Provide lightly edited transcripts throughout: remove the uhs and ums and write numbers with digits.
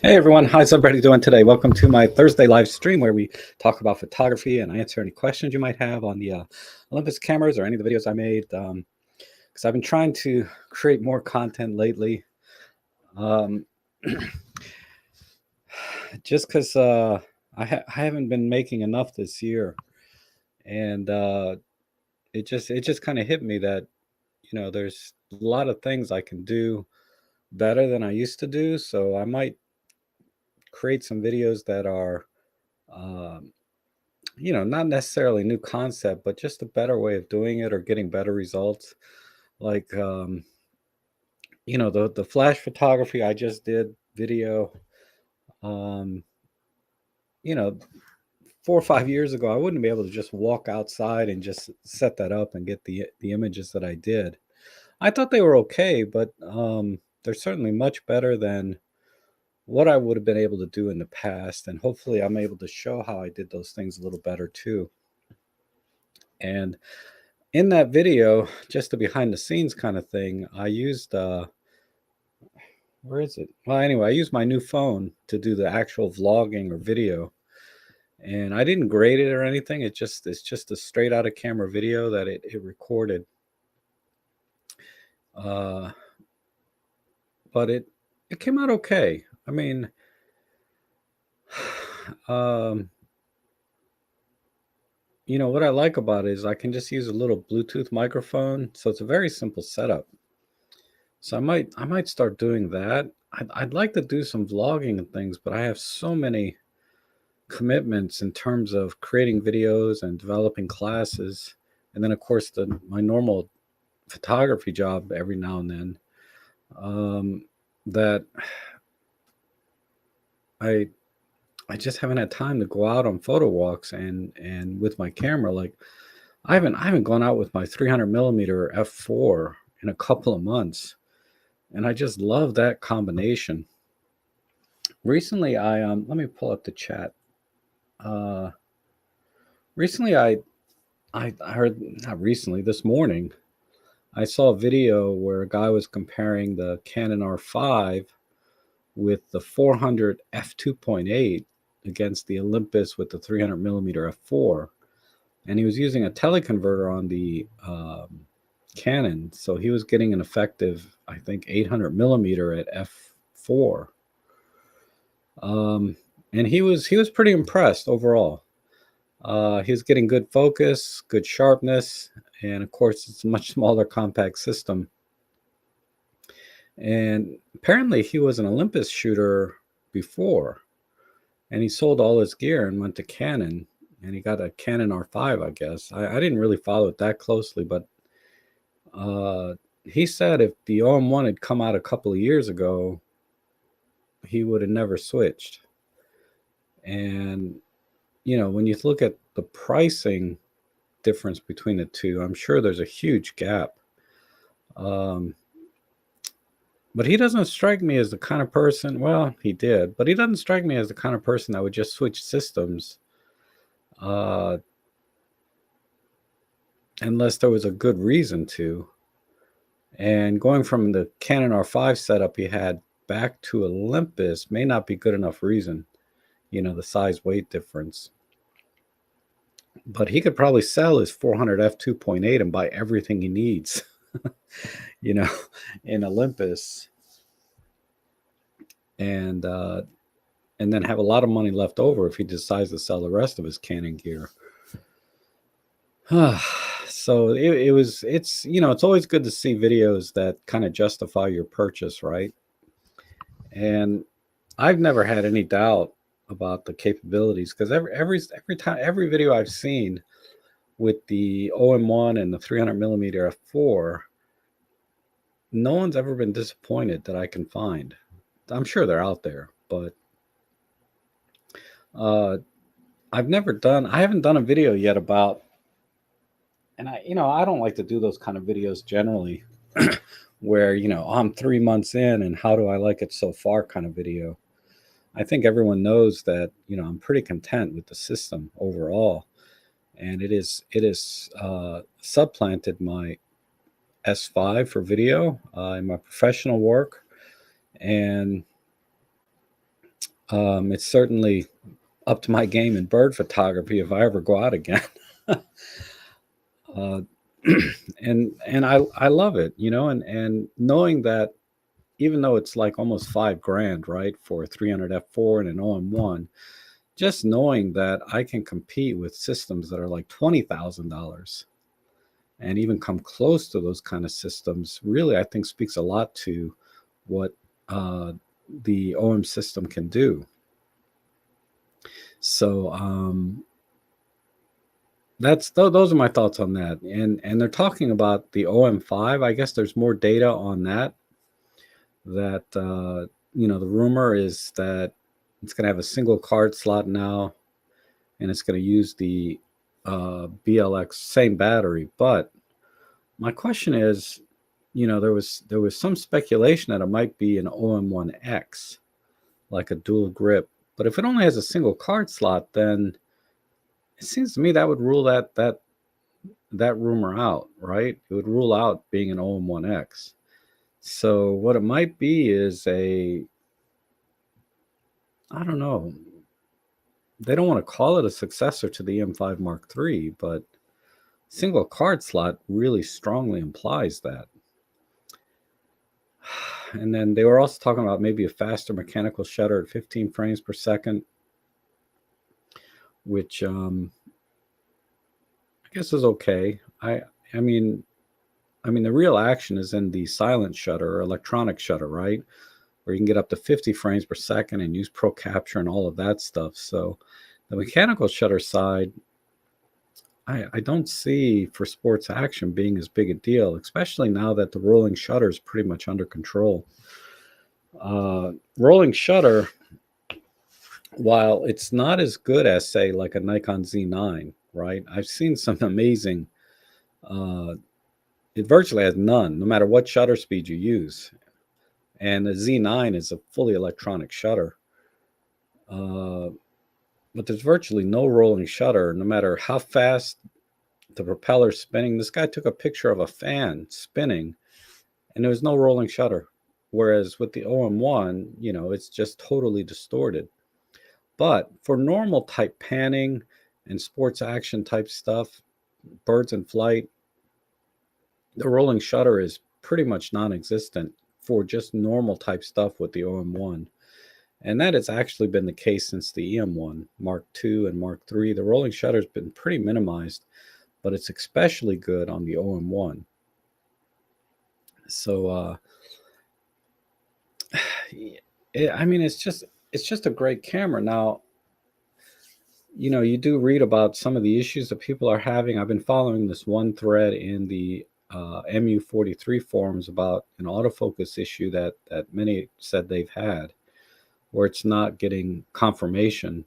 Hey everyone, how's everybody doing today? Welcome to my Thursday live stream where we talk about photography and I answer any questions you might have on the Olympus cameras or any of the videos I made. Because I've been trying to create more content lately. Um, just because I haven't been making enough this year, and it just kind of hit me that there's a lot of things I can do better than I used to do. So I might create some videos that are. Um, not necessarily new concept, but just a better way of doing it or getting better results. Like, the flash photography I just did video, um, you know, 4 or 5 years ago, I wouldn't be able to just walk outside and just set that up and get the images that I did. I thought they were okay, but they're certainly much better than what I would have been able to do in the past. And hopefully, I'm able to show how I did those things a little better too. And in that video, just a behind the scenes kind of thing, I used where is it? Well, anyway, I used my new phone to do the actual vlogging or video, and I didn't grade it or anything. It's just a straight out of camera video that it recorded. Uh, but it came out okay. I mean, um, what I like about it is I can just use a little Bluetooth microphone, so it's a very simple setup. So I might start doing that. I'd like to do some vlogging and things, but I have so many commitments in terms of creating videos and developing classes, and then of course my normal photography job every now and then. That I I just haven't had time to go out on photo walks and with my camera. Like I haven't gone out with my 300 millimeter f4 in a couple of months, and I just love that combination. Recently, I let me pull up the chat. Uh, recently, I heard, not recently, this morning, I saw a video where a guy was comparing the Canon R5 with the 400 f2.8 against the Olympus with the 300 millimeter f4, and he was using a teleconverter on the Canon, so he was getting an effective, I think, 800 millimeter at f4. Um, and he was pretty impressed overall. He was getting good focus, good sharpness, and of course, it's a much smaller compact system. And apparently, he was an Olympus shooter before, and he sold all his gear and went to Canon, and he got a Canon R5, I guess. I didn't really follow it that closely, but uh, he said if the OM1 had come out a couple of years ago, he would have never switched. And when you look at the pricing difference between the two, I'm sure there's a huge gap. Um, but he doesn't strike me as the kind of person, well, he did, but he doesn't strike me as the kind of person that would just switch systems uh, unless there was a good reason to. And going from the Canon R5 setup he had back to Olympus may not be good enough reason, the size weight difference. But he could probably sell his 400 f2.8 and buy everything he needs, you know, in Olympus, and then have a lot of money left over if he decides to sell the rest of his Canon gear. So it's always good to see videos that kind of justify your purchase, right? And I've never had any doubt about the capabilities, because every time, every video I've seen with the OM1 and the 300 millimeter f4, no one's ever been disappointed that I can find. I'm sure they're out there, but uh, I haven't done a video yet about, and I don't like to do those kind of videos generally, where I'm 3 months in and how do I like it so far kind of video. I think everyone knows that I'm pretty content with the system overall, and it is supplanted my S5 for video in my professional work, and It's certainly up to my game in bird photography if I ever go out again. uh, and I love it, and knowing that even though it's like almost $5,000, right, for a 300 f4 and an OM1, just knowing that I can compete with systems that are like $20,000 and even come close to those kind of systems, really, I think speaks a lot to what the OM system can do. So those are my thoughts on that. And they're talking about the OM5. I guess there's more data on that. The rumor is that it's going to have a single card slot now, and it's going to use the BLX same battery. But my question is, there was some speculation that it might be an OM1X, like a dual grip. But if it only has a single card slot, then it seems to me that would rule that rumor out, right? It would rule out being an OM1X. So what it might be is I don't know. They don't want to call it a successor to the M5 Mark III, but single card slot really strongly implies that. And then they were also talking about maybe a faster mechanical shutter at 15 frames per second, which I guess is okay. I mean, the real action is in the silent shutter or electronic shutter, right? Where you can get up to 50 frames per second and use Pro Capture and all of that stuff. So the mechanical shutter side, I don't see for sports action being as big a deal, especially now that the rolling shutter is pretty much under control. Rolling shutter, while it's not as good as, say, like a Nikon Z9, right? I've seen some amazing, it virtually has none, no matter what shutter speed you use. And the Z9 is a fully electronic shutter. But there's virtually no rolling shutter, no matter how fast the propeller's spinning. This guy took a picture of a fan spinning, and there was no rolling shutter. Whereas with the OM1, it's just totally distorted. But for normal type panning and sports action type stuff, birds in flight, the rolling shutter is pretty much non-existent for just normal type stuff with the OM1. And that has actually been the case since the EM1, Mark II and Mark III. The rolling shutter has been pretty minimized, but it's especially good on the OM1. So, it's just a great camera. Now, you do read about some of the issues that people are having. I've been following this one thread in the MU43 forums about an autofocus issue that many said they've had, where it's not getting confirmation.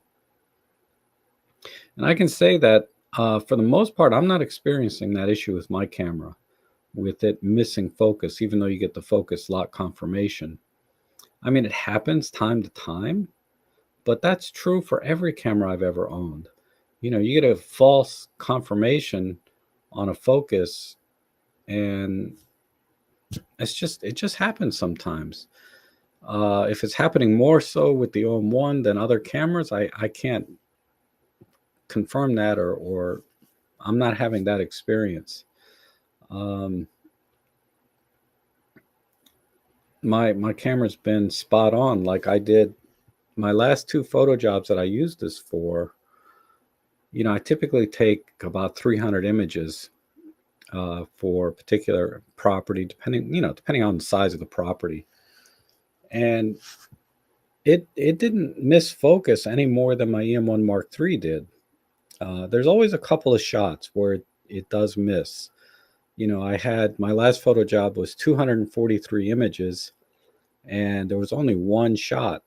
And I can say that for the most part, I'm not experiencing that issue with my camera, with it missing focus, even though you get the focus lock confirmation. It happens time to time, but that's true for every camera I've ever owned. You get a false confirmation on a focus, and it just happens sometimes. If it's happening more so with the OM1 than other cameras, I can't confirm that, or I'm not having that experience. My camera's been spot on. Like I did my last 2 photo jobs that I used this for. I typically take about 300 images for a particular property, depending on the size of the property. And it didn't miss focus any more than my EM1 Mark III did. There's always a couple of shots where it does miss. I had my last photo job was 243 images, and there was only one shot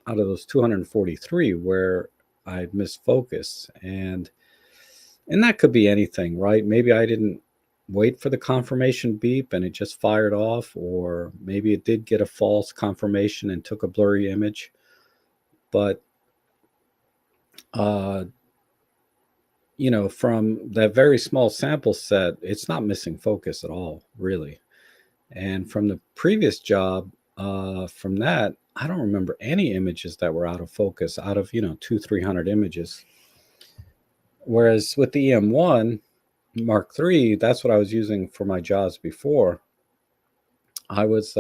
out of those 243 where I missed focus. And that could be anything, right? Maybe I didn't wait for the confirmation beep and it just fired off, or maybe it did get a false confirmation and took a blurry image. But from that very small sample set, it's not missing focus at all, really. And from the previous job, from that, I don't remember any images that were out of focus out of, 200-300 images. Whereas with the EM1 Mark III, that's what I was using for my jobs before. I was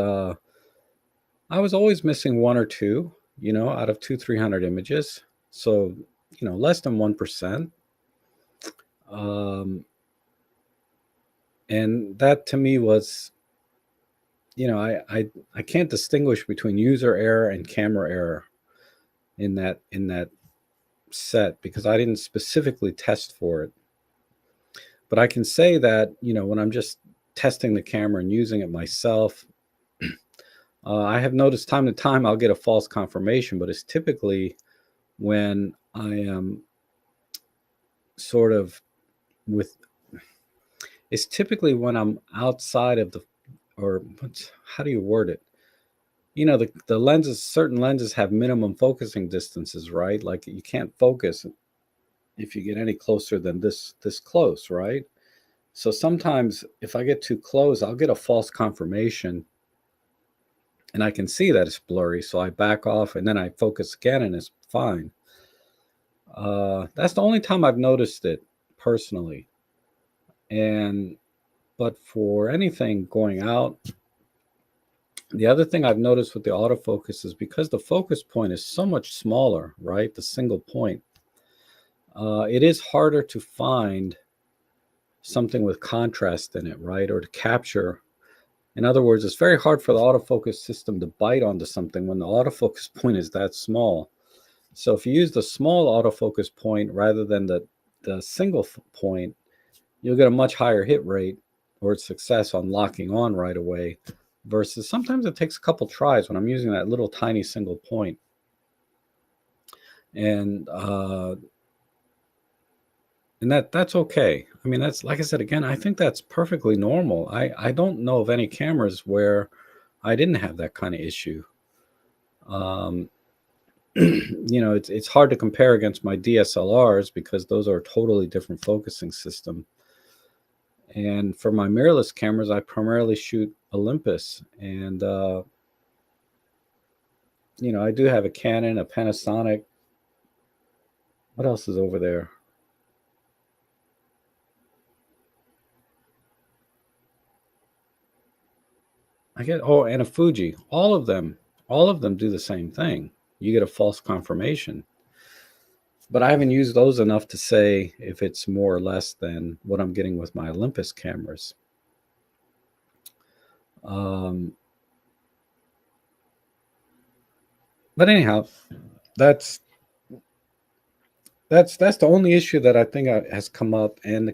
always missing one or two, out of 200-300 images. So, less than 1%. And that to me was, I can't distinguish between user error and camera error in that set because I didn't specifically test for it. But I can say that, when I'm just testing the camera and using it myself, I have noticed time to time I'll get a false confirmation, but it's typically when I am sort of with, it's typically when I'm outside of how do you word it? The lenses, certain lenses have minimum focusing distances, right? Like you can't focus if you get any closer than this close, right? So sometimes if I get too close, I'll get a false confirmation and I can see that it's blurry. So I back off and then I focus again and it's fine. That's the only time I've noticed it personally. But for anything going out, the other thing I've noticed with the autofocus is because the focus point is so much smaller, right? The single point, it is harder to find something with contrast in it, right? Or to capture. In other words, it's very hard for the autofocus system to bite onto something when the autofocus point is that small. So if you use the small autofocus point rather than the single point, you'll get a much higher hit rate or success on locking on right away. Versus sometimes it takes a couple tries when I'm using that little tiny single point. And that's okay. I mean, that's, like I said, again, I think that's perfectly normal. I don't know of any cameras where I didn't have that kind of issue. It's hard to compare against my DSLRs because those are a totally different focusing system. And for my mirrorless cameras, I primarily shoot Olympus. And, I do have a Canon, a Panasonic. What else is over there? And a Fuji. All of them do the same thing. You get a false confirmation. But I haven't used those enough to say if it's more or less than what I'm getting with my Olympus cameras. But anyhow, that's the only issue that I think has come up. And the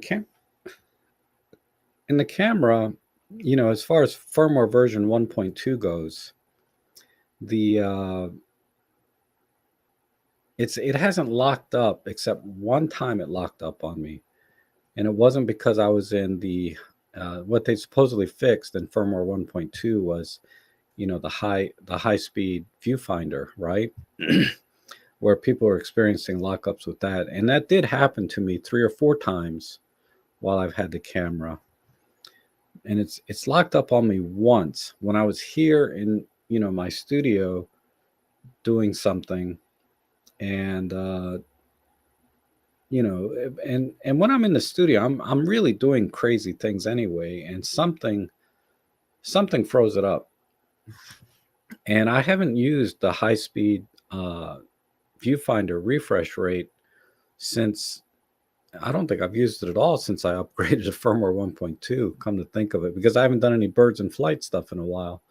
camera, as far as firmware version 1.2 goes, it hasn't locked up except one time it locked up on me, and it wasn't because I was in what they supposedly fixed in firmware 1.2 was, the high speed viewfinder, right? Where people are experiencing lockups with that, and that did happen to me 3 or 4 times while I've had the camera. And it's locked up on me once when I was here in my studio doing something, and and when I'm in the studio, I'm really doing crazy things anyway, and something froze it up. And I haven't used the high speed viewfinder refresh rate since, I don't think I've used it at all since I upgraded to firmware 1.2, come to think of it, because I haven't done any birds in flight stuff in a while.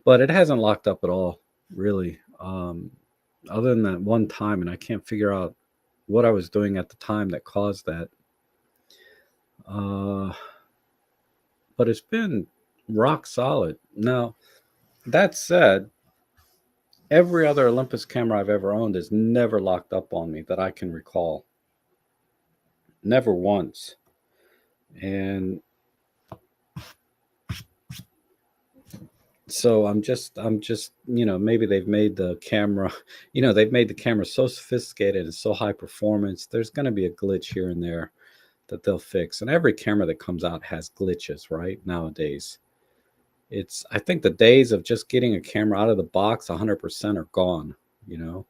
But it hasn't locked up at all, really, other than that one time, and I can't figure out what I was doing at the time that caused that. But it's been rock solid. Now, that said, every other Olympus camera I've ever owned has never locked up on me that I can recall. Never once. And so I'm just, maybe they've made the camera, they've made the camera so sophisticated and so high performance. There's going to be a glitch here and there that they'll fix. And every camera that comes out has glitches, right? Nowadays. I think the days of just getting a camera out of the box 100% are gone, you know.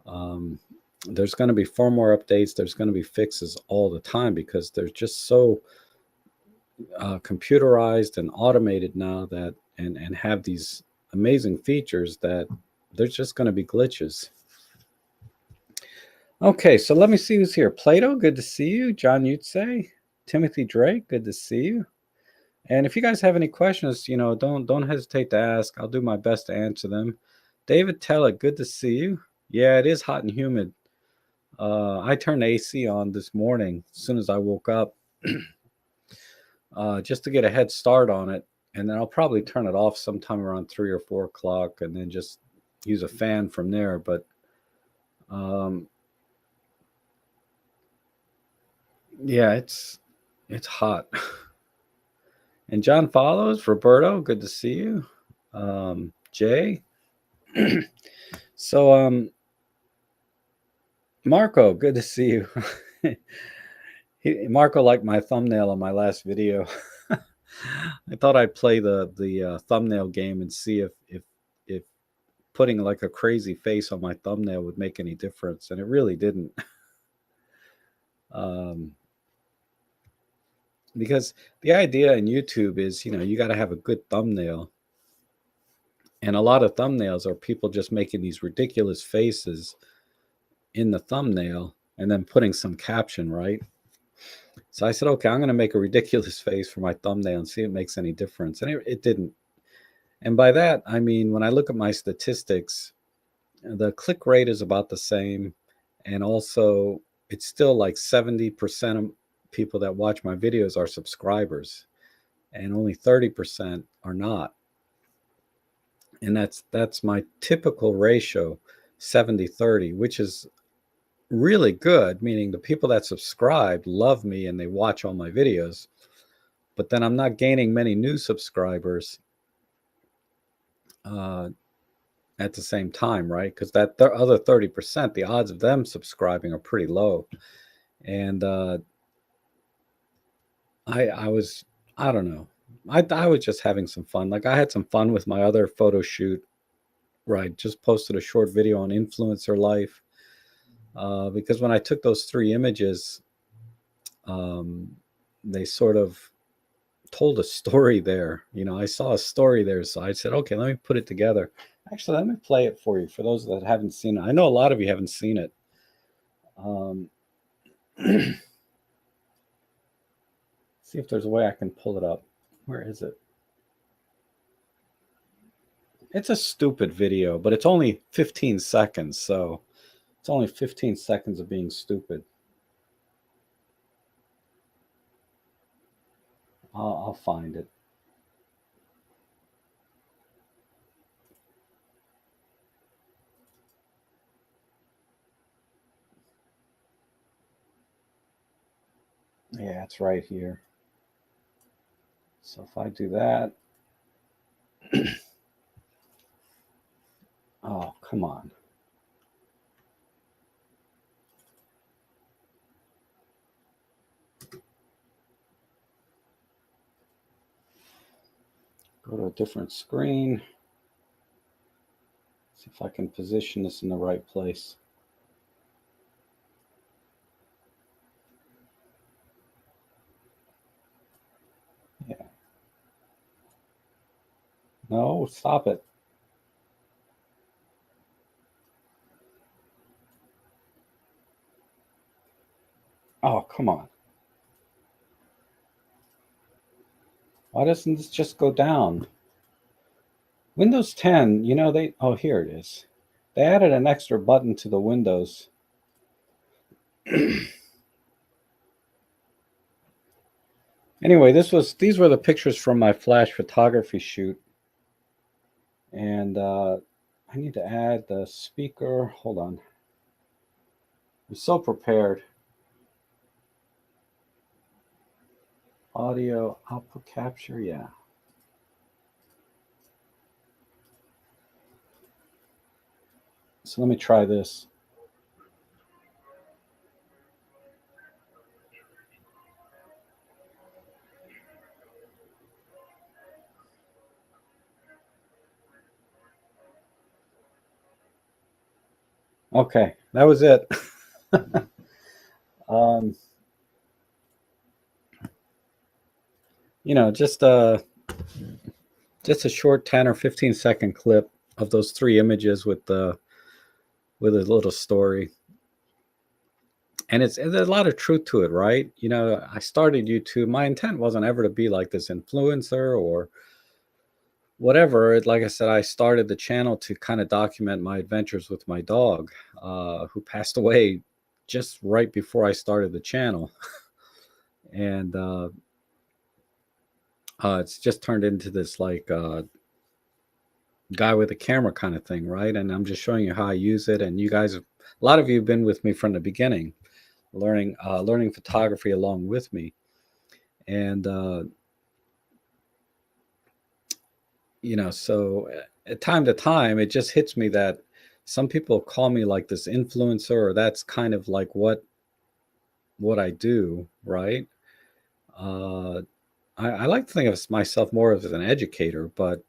Um, there's going to be far more updates. There's going to be fixes all the time because they're just so computerized and automated now that and have these amazing features that there's just going to be glitches. Okay, so let me see who's here. Plato, good to see you. John Utse, Timothy Drake, good to see you. And if you guys have any questions, don't hesitate to ask. I'll do my best to answer them. David Tellett, good to see you. Yeah, it is hot and humid. I turned the AC on this morning as soon as I woke up, just to get a head start on it, and then I'll probably turn it off sometime around 3 or 4 o'clock, and then just use a fan from there. But yeah, it's hot. And John follows. Roberto, good to see you. Jay. So Marco, good to see you. Marco liked my thumbnail on my last video. I thought I'd play the thumbnail game and see if putting like a crazy face on my thumbnail would make any difference, and it really didn't. Because the idea in YouTube is, you got to have a good thumbnail, and a lot of thumbnails are people just making these ridiculous faces in the thumbnail and then putting some caption, right? So I said, okay, I'm going to make a ridiculous face for my thumbnail and see if it makes any difference. And it didn't. And by that, I mean, when I look at my statistics, the click rate is about the same. And also, it's still like 70% of people that watch my videos are subscribers, and only 30% are not. And that's my typical ratio, 70-30, which is really good, meaning the people that subscribe love me and they watch all my videos. But then I'm not gaining many new subscribers at the same time, right? Because that other 30%, the odds of them subscribing are pretty low. And I don't know. I was just having some fun. Like I had some fun with my other photo shoot, where I just posted a short video on influencer life. Because when I took those 3 images, they sort of told a story there. I saw a story there, so I said, okay, let me put it together. Actually, let me play it for you for those that haven't seen it. I know a lot of you haven't seen it. See if there's a way I can pull it up. Where is it? It's a stupid video, but it's only 15 seconds, so it's only 15 seconds of being stupid. I'll find it. Yeah, it's right here. So if I do that, oh, come on. Go to a different screen. See if I can position this in the right place. Yeah. No, stop it. Oh, come on. Why doesn't this just go down? Windows 10, oh, here it is. They added an extra button to the Windows. Anyway, these were the pictures from my flash photography shoot. And I need to add the speaker. Hold on. I'm so prepared. Audio output capture, yeah. So let me try this. Okay, that was it. um, you know, just a short 10 or 15-second clip of those three images with a little story. And there's a lot of truth to it, right? You know, I started YouTube. My intent wasn't ever to be like this influencer or whatever. Like I said, I started the channel to kind of document my adventures with my dog, who passed away just right before I started the channel. And it's just turned into this like guy with a camera kind of thing, right? And I'm just showing you how I use it. And you guys, a lot of you have been with me from the beginning, learning photography along with me. And you know, so at time to time, it just hits me that some people call me like this influencer, or that's kind of like what I do, right? Uh, I like to think of myself more as an educator, but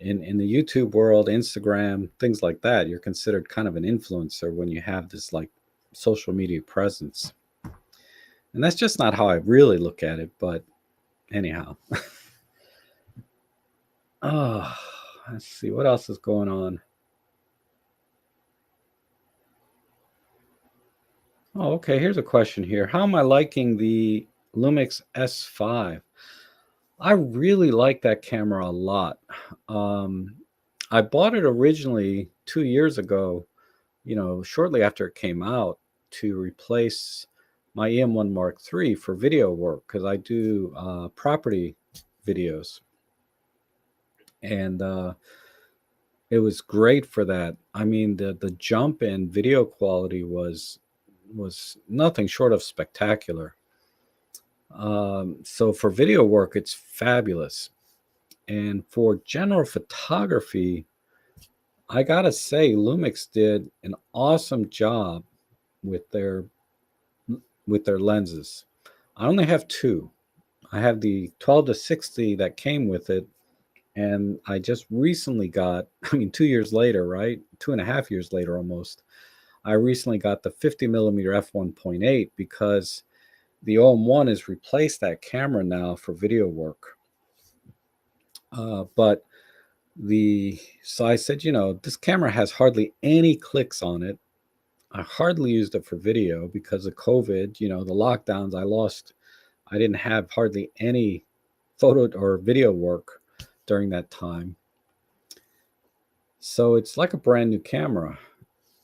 in the YouTube world, Instagram, things like that, you're considered kind of an influencer when you have this like social media presence. And that's just not how I really look at it, but anyhow. Oh, let's see what else is going on. Oh, okay. Here's a question here. How am I liking the Lumix S5? I really like that camera a lot. Um, I bought it originally 2 years ago, you know, shortly after it came out to replace my EM1 Mark III for video work because I do property videos. And it was great for that. I mean, the jump in video quality was nothing short of spectacular. So for video work, it's fabulous. And for general photography, I gotta say, Lumix did an awesome job with their with their lenses. I only have two. I have the 12 to 60 that came with it, and I just recently got, I mean, 2 years later, right? 2.5 years later almost, I recently got the 50 millimeter f1.8 because the OM1 has replaced that camera now for video work. But so I said, you know, this camera has hardly any clicks on it. I hardly used it for video because of COVID, you know, the lockdowns. I didn't have hardly any photo or video work during that time. So it's like a brand new camera.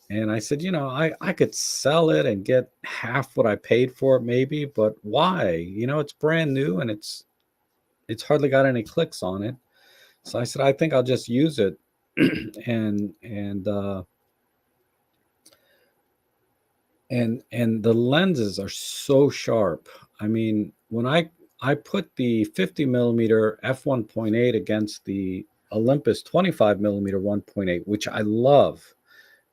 And I said, you know, I could sell it and get half what I paid for it maybe, but why? You know, it's brand new and it's hardly got any clicks on it. So I said, I think I'll just use it. and and the lenses are so sharp. I mean, when I put the 50 millimeter f1.8 against the Olympus 25 millimeter 1.8, which I love,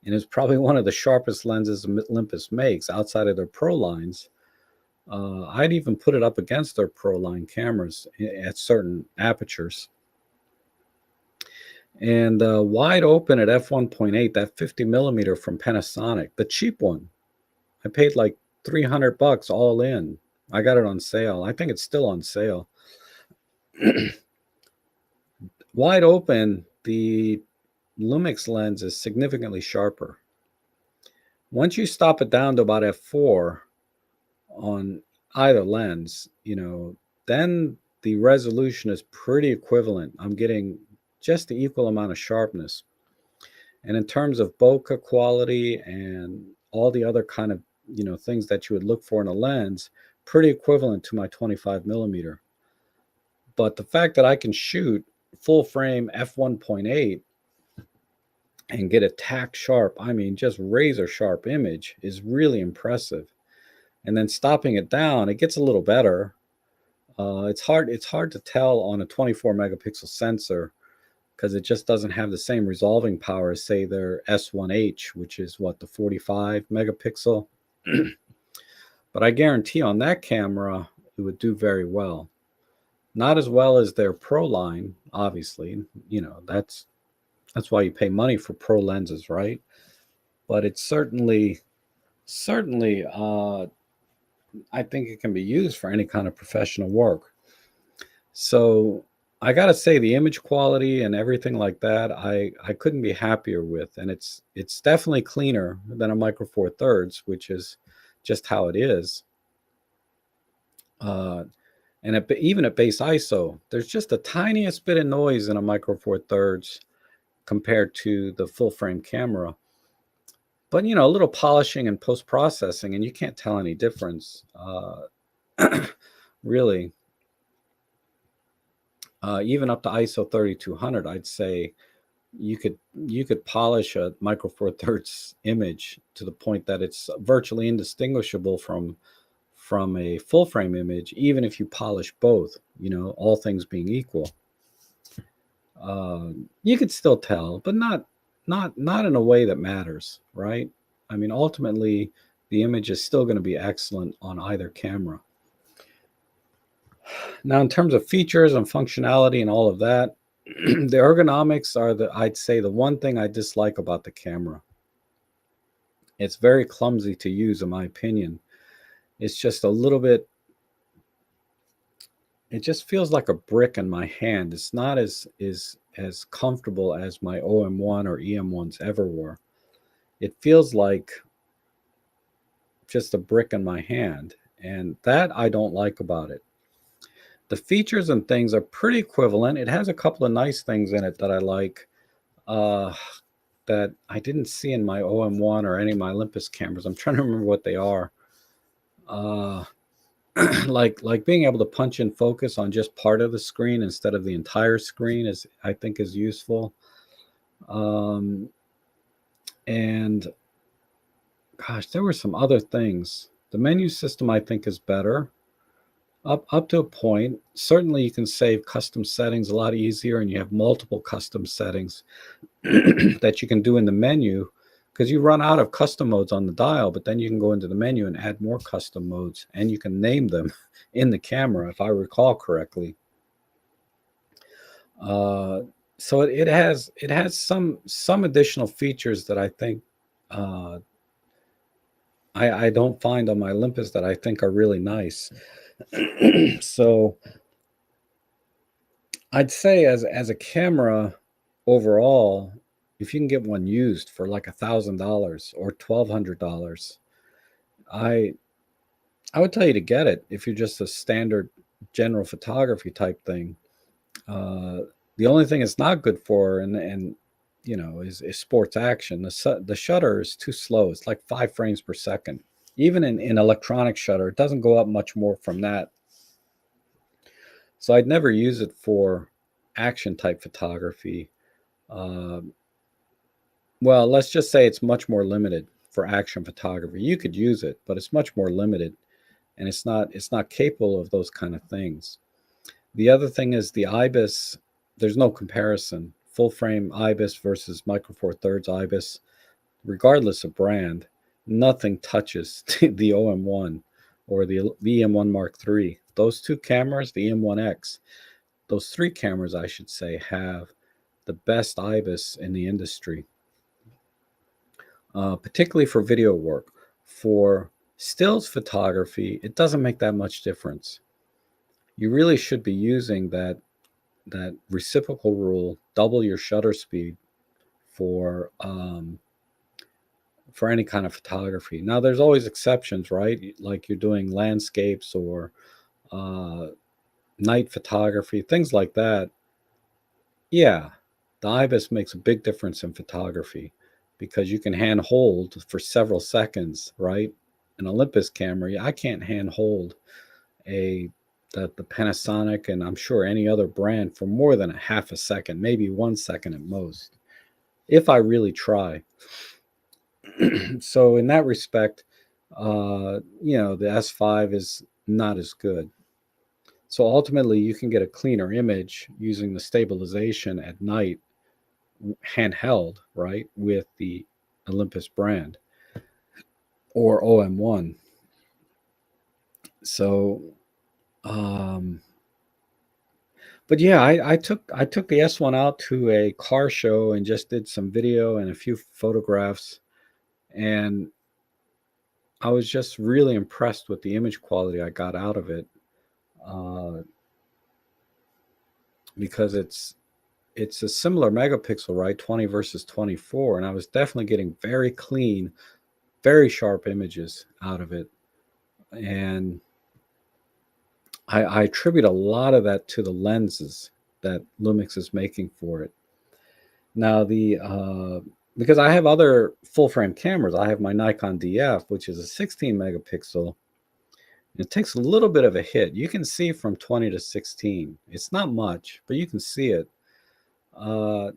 and is probably one of the sharpest lenses Olympus makes outside of their Pro lines. I'd even put it up against their Pro line cameras at certain apertures. And wide open at f1.8, that 50 millimeter from Panasonic, the cheap one, I paid like $300 all in. I got it on sale. I think it's still on sale. Wide open, the Lumix lens is significantly sharper. Once you stop it down to about f4 on either lens, you know, then the resolution is pretty equivalent. I'm getting just the equal amount of sharpness. And in terms of bokeh quality and all the other kind of, you know, things that you would look for in a lens, pretty equivalent to my 25 millimeter. But the fact that I can shoot full frame f1.8 and get a tack sharp, I mean, just razor sharp image is really impressive. And then stopping it down, it gets a little better. It's hard to tell on a 24 megapixel sensor because it just doesn't have the same resolving power as, say, their S1H, which is what, the 45 megapixel. But I guarantee on that camera, it would do very well. Not as well as their Pro line, obviously. You know, that's why you pay money for Pro lenses, right? but it's certainly, I think it can be used for any kind of professional work. So I got to say the image quality and everything like that, I couldn't be happier with, and it's definitely cleaner than a Micro Four Thirds, which is just how it is. Uh, and even at base ISO, there's just the tiniest bit of noise in a Micro Four Thirds compared to the full frame camera. But a little polishing and post processing, and you can't tell any difference, really. Even up to ISO 3200, I'd say you could polish a Micro Four Thirds image to the point that it's virtually indistinguishable from a full frame image, even if you polish both. All things being equal, you could still tell, but not in a way that matters, right? I mean, ultimately, the image is still going to be excellent on either camera. Now, in terms of features and functionality and all of that, the ergonomics are I'd say the one thing I dislike about the camera. It's very clumsy to use, in my opinion. It's just a little bit, it just feels like a brick in my hand. It's not as comfortable as my OM1 or EM1s ever were. It feels like just a brick in my hand, and that I don't like about it. The features and things are pretty equivalent. It has a couple of nice things in it that I like, uh, that I didn't see in my OM1 or any of my Olympus cameras. I'm trying to remember what they are. Uh, like being able to punch in focus on just part of the screen instead of the entire screen I think is useful. Um, and gosh, there were some other things. The menu system I think is better. Up to a point. Certainly you can save custom settings a lot easier, and you have multiple custom settings that you can do in the menu, because you run out of custom modes on the dial, but then you can go into the menu and add more custom modes, and you can name them in the camera, if I recall correctly. So it has some additional features that I think, uh, I don't find on my Olympus, that I think are really nice. So I'd say as a camera overall, if you can get one used for like $1,000 or $1,200, I I would tell you to get it if you're just a standard general photography type thing. Uh, the only thing it's not good for, and is sports action. The shutter is too slow. It's like 5 frames per second. Even in electronic shutter, it doesn't go up much more from that. So I'd never use it for action type photography. Uh, well, let's just say it's much more limited for action photography. You could use it, but it's much more limited, and it's not capable of those kind of things. The other thing is the IBIS. There's no comparison. Full frame IBIS versus Micro Four Thirds IBIS, regardless of brand, nothing touches the OM1 or the EM1 Mark III. Those two cameras, the EM1X, those three cameras, I should say, have the best IBIS in the industry, particularly for video work. For stills photography, it doesn't make that much difference. You really should be using that reciprocal rule, double your shutter speed for any kind of photography. Now, there's always exceptions, right? Like you're doing landscapes or uh, night photography, things like that. Yeah, the IBIS makes a big difference in photography because you can hand hold for several seconds, right? An Olympus camera, I can't hand hold a the Panasonic, and I'm sure any other brand, for more than a half a second, maybe 1 second at most, if I really try. So in that respect, the S5 is not as good. So ultimately, you can get a cleaner image using the stabilization at night, handheld, right, with the Olympus brand or OM1. So, but yeah, I took the S1 out to a car show and just did some video and a few photographs. And I was just really impressed with the image quality I got out of it, uh, because it's a similar megapixel, right? 20 versus 24, and I was definitely getting very clean, very sharp images out of it. And I attribute a lot of that to the lenses that Lumix is making for it. Now, because I have other full frame cameras, I have my Nikon DF, which is a 16 megapixel. It takes a little bit of a hit. You can see from 20 to 16. It's not much, but you can see it. Uh,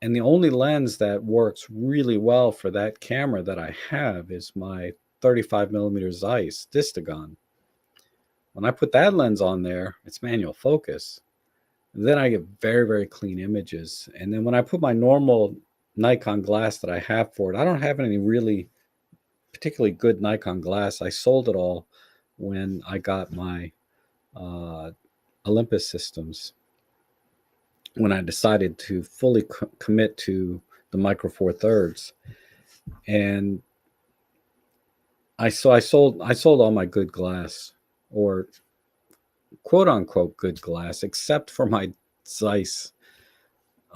and the only lens that works really well for that camera that I have is my 35 millimeter Zeiss Distagon. When I put that lens on there, it's manual focus. Then I get very, very clean images. And then when I put my normal Nikon glass that I have for it, I don't have any really particularly good Nikon glass. I sold it all when I got my Olympus systems, when I decided to fully commit to the Micro Four Thirds. And I sold all my good glass, or quote unquote good glass, except for my Zeiss.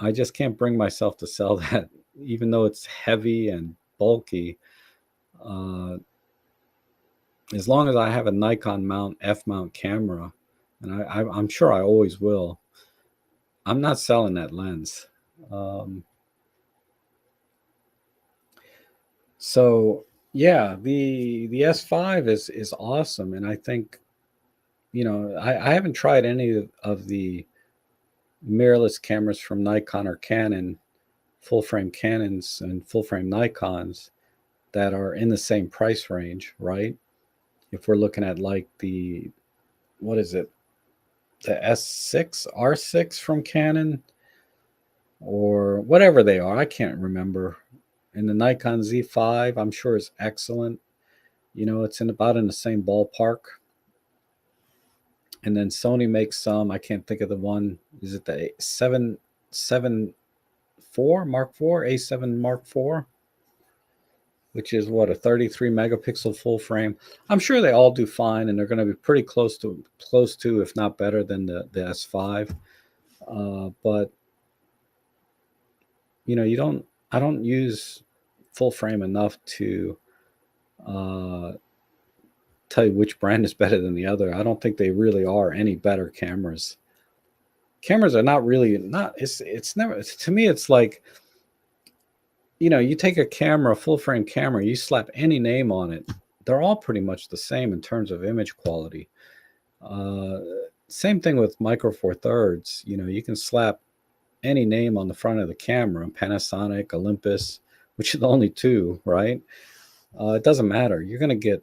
I just can't bring myself to sell that, even though it's heavy and bulky. Uh, as long as I have a Nikon mount, F mount camera, and I'm sure I always will, I'm not selling that lens. So yeah, the S5 is awesome, and I think, I haven't tried any of the mirrorless cameras from Nikon or Canon, full frame Canons and full frame Nikons that are in the same price range, right? If we're looking at like what is it, the S6, R6 from Canon, or whatever they are, I can't remember. And the Nikon Z5, I'm sure is excellent. It's about in the same ballpark. And then Sony makes some. I can't think of the one. Is it the 774 Mark IV, A7 Mark IV, which is what, a 33 megapixel full frame. I'm sure they all do fine, and they're going to be pretty close to, if not better than the S5. But I don't use full frame enough to tell you which brand is better than the other. I don't think they really are any better cameras. Cameras are not really, not, it's never, to me, it's like, you take a camera, a full frame camera, you slap any name on it, they're all pretty much the same in terms of image quality. Same thing with Micro Four Thirds. You can slap any name on the front of the camera, Panasonic, Olympus, which are the only two, right? It doesn't matter. You're going to get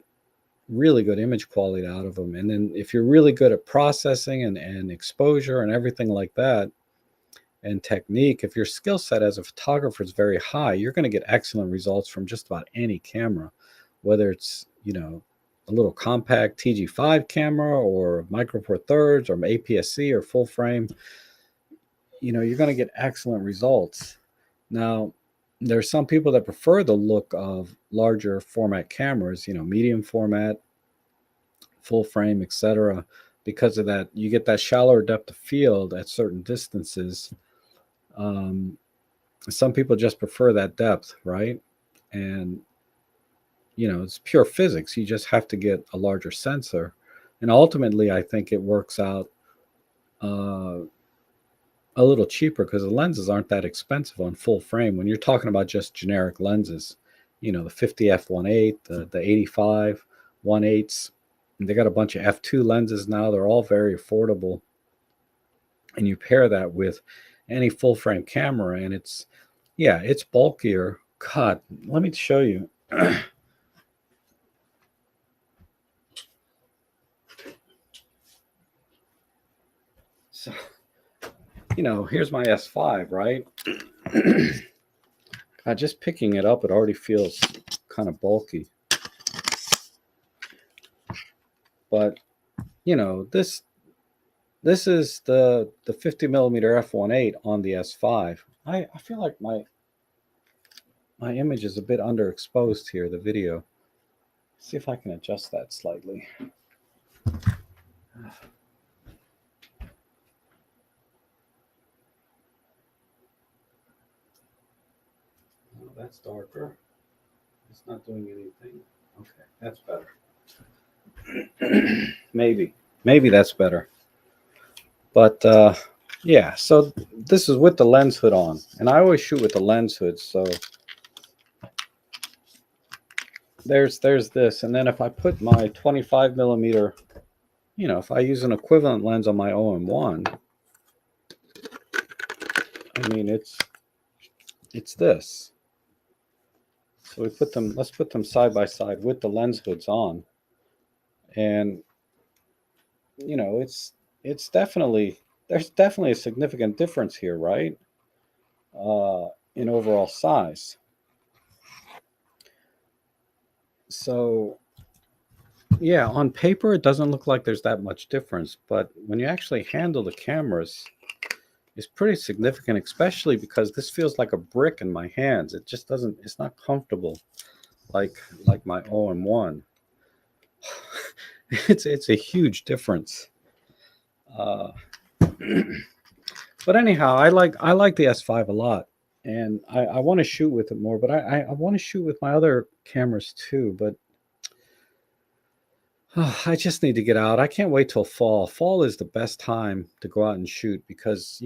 really good image quality out of them. And then if you're really good at processing and exposure and everything like that, and technique, if your skill set as a photographer is very high, you're going to get excellent results from just about any camera, whether it's, a little compact TG5 camera or Micro Four Thirds or APS-C or full frame. You're going to get excellent results. Now, there's some people that prefer the look of larger format cameras, medium format, full frame, etc. Because of that, you get that shallower depth of field at certain distances. Some people just prefer that depth, right? And it's pure physics. You just have to get a larger sensor, and ultimately, I think it works out a little cheaper because the lenses aren't that expensive on full frame. When you're talking about just generic lenses, the 50 f1.8, the 85 1.8s, they got a bunch of f2 lenses now. They're all very affordable, and you pair that with any full frame camera, and it's bulkier. God, let me show you. So, here's my S5, right? Just picking it up, it already feels kind of bulky. But, this is the 50 millimeter f1.8 on the S5. I feel like my image is a bit underexposed here, the video. See if I can adjust that slightly. Oh, that's darker. It's not doing anything. Okay, that's better. Maybe that's better. But yeah, so this is with the lens hood on, and I always shoot with the lens hood. So there's this, and then if I put my 25 millimeter, if I use an equivalent lens on my OM1, I mean it's this. So let's put them side by side with the lens hoods on, and it's definitely there's definitely a significant difference here, right? In overall size. So yeah, on paper it doesn't look like there's that much difference, but when you actually handle the cameras, it's pretty significant, especially because this feels like a brick in my hands. It just doesn't, it's not comfortable like my OM1. It's a huge difference. But anyhow, I like the S5 a lot, and I want to shoot with it more. But I want to shoot with my other cameras too. But I just need to get out. I can't wait till fall. Fall is the best time to go out and shoot because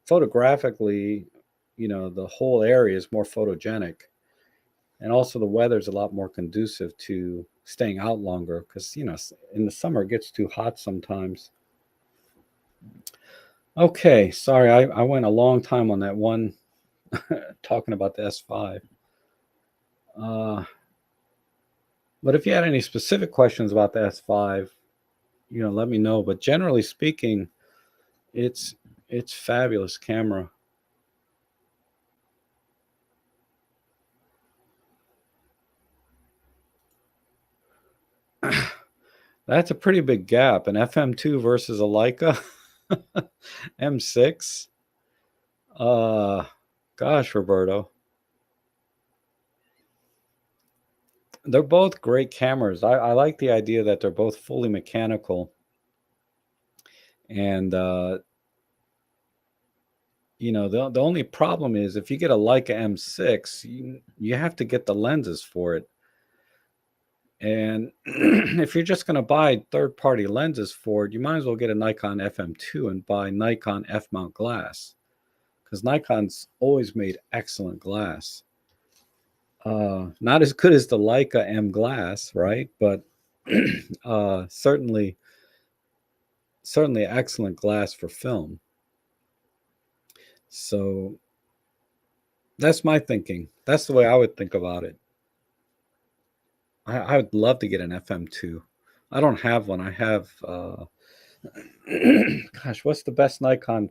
photographically, the whole area is more photogenic, and also the weather's a lot more conducive to staying out longer because in the summer it gets too hot sometimes. Okay, sorry, I went a long time on that one talking about the S5. But if you had any specific questions about the S5, let me know. But generally speaking, it's fabulous camera. That's a pretty big gap. An FM2 versus a Leica M6. Gosh, Roberto. They're both great cameras. I like the idea that they're both fully mechanical. And the only problem is if you get a Leica M6, you have to get the lenses for it. And if you're just going to buy third-party lenses for it, you might as well get a Nikon FM2 and buy Nikon F-mount glass, because Nikon's always made excellent glass. Not as good as the Leica M glass, right? But certainly excellent glass for film. So that's my thinking. That's the way I would think about it. I would love to get an FM2. I don't have one. I have, gosh, what's the best Nikon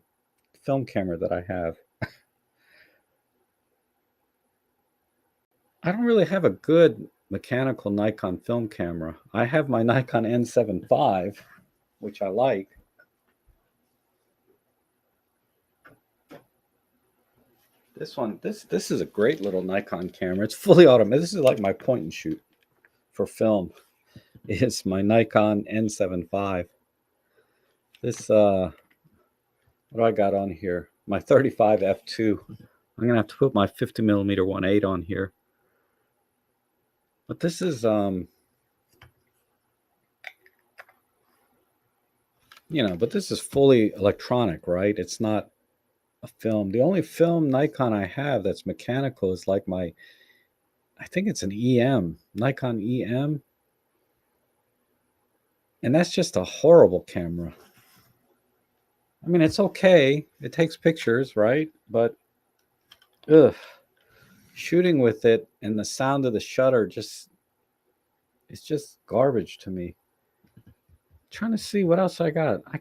film camera that I have? I don't really have a good mechanical Nikon film camera. I have my Nikon N7V, which I like. This one, this is a great little Nikon camera. It's fully automatic. This is like my point and shoot for film. It's my Nikon N7V. This what do I got on here? My 35 f2. I'm gonna have to put my 50 millimeter 1.8 on here. But this is but this is fully electronic, right? It's not a film. The only film Nikon I have that's mechanical is like I think it's an EM, Nikon EM. And that's just a horrible camera. I mean, it's okay. It takes pictures, right? But shooting with it and the sound of the shutter it's just garbage to me. Trying to see what else I got. I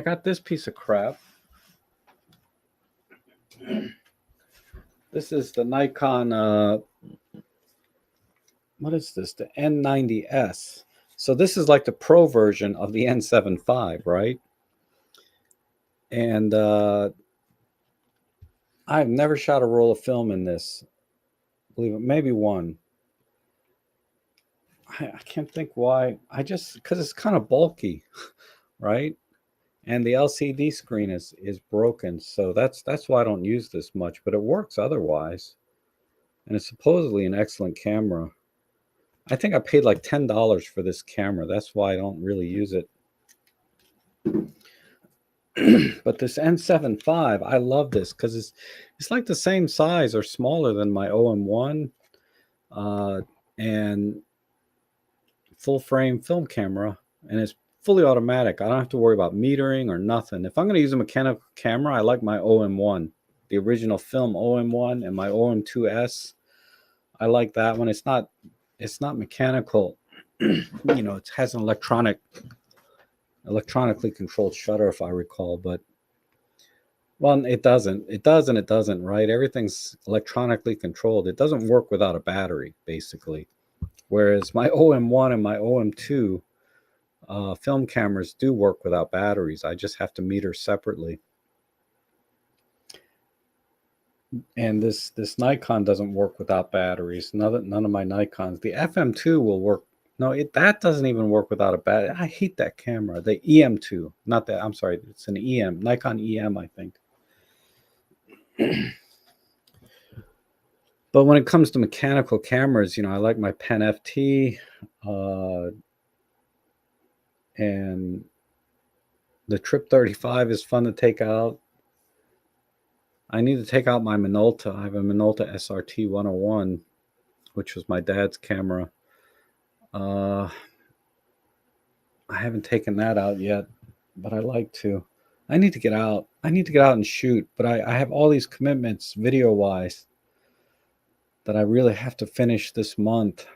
got this piece of crap. This is the Nikon what is this? The N90S. So this is like the pro version of the N7V, right? And I've never shot a roll of film in this. Believe it, maybe one. I can't think why. Because it's kind of bulky, right? And the LCD screen is broken, so that's why I don't use this much. But it works otherwise, and it's supposedly an excellent camera. I think I paid like $10 for this camera. That's why I don't really use it. But this N7V, I love this because it's like the same size or smaller than my OM1, and full frame film camera, and it's fully automatic. I don't have to worry about metering or nothing. If I'm going to use a mechanical camera, I like my OM1, the original film OM1, and my OM2S. I like that one. It's not mechanical. It has an electronically controlled shutter, if I recall, but well, it doesn't. It does and it doesn't, right? Everything's electronically controlled. It doesn't work without a battery, basically. Whereas my OM1 and my OM2 film cameras do work without batteries. I just have to meter separately. And this Nikon doesn't work without batteries. None of my Nikons. The FM2 will work. No, that doesn't even work without a battery. I hate that camera. The EM2, not that. I'm sorry. It's an EM, Nikon EM, I think. But when it comes to mechanical cameras, I like my Pen FT, and the Trip 35 is fun to take out. I need to take out my Minolta. I have a Minolta SRT 101, which was my dad's camera. I haven't taken that out yet, but I like to. I need to get out. I need to get out and shoot, but I have all these commitments video-wise that I really have to finish this month.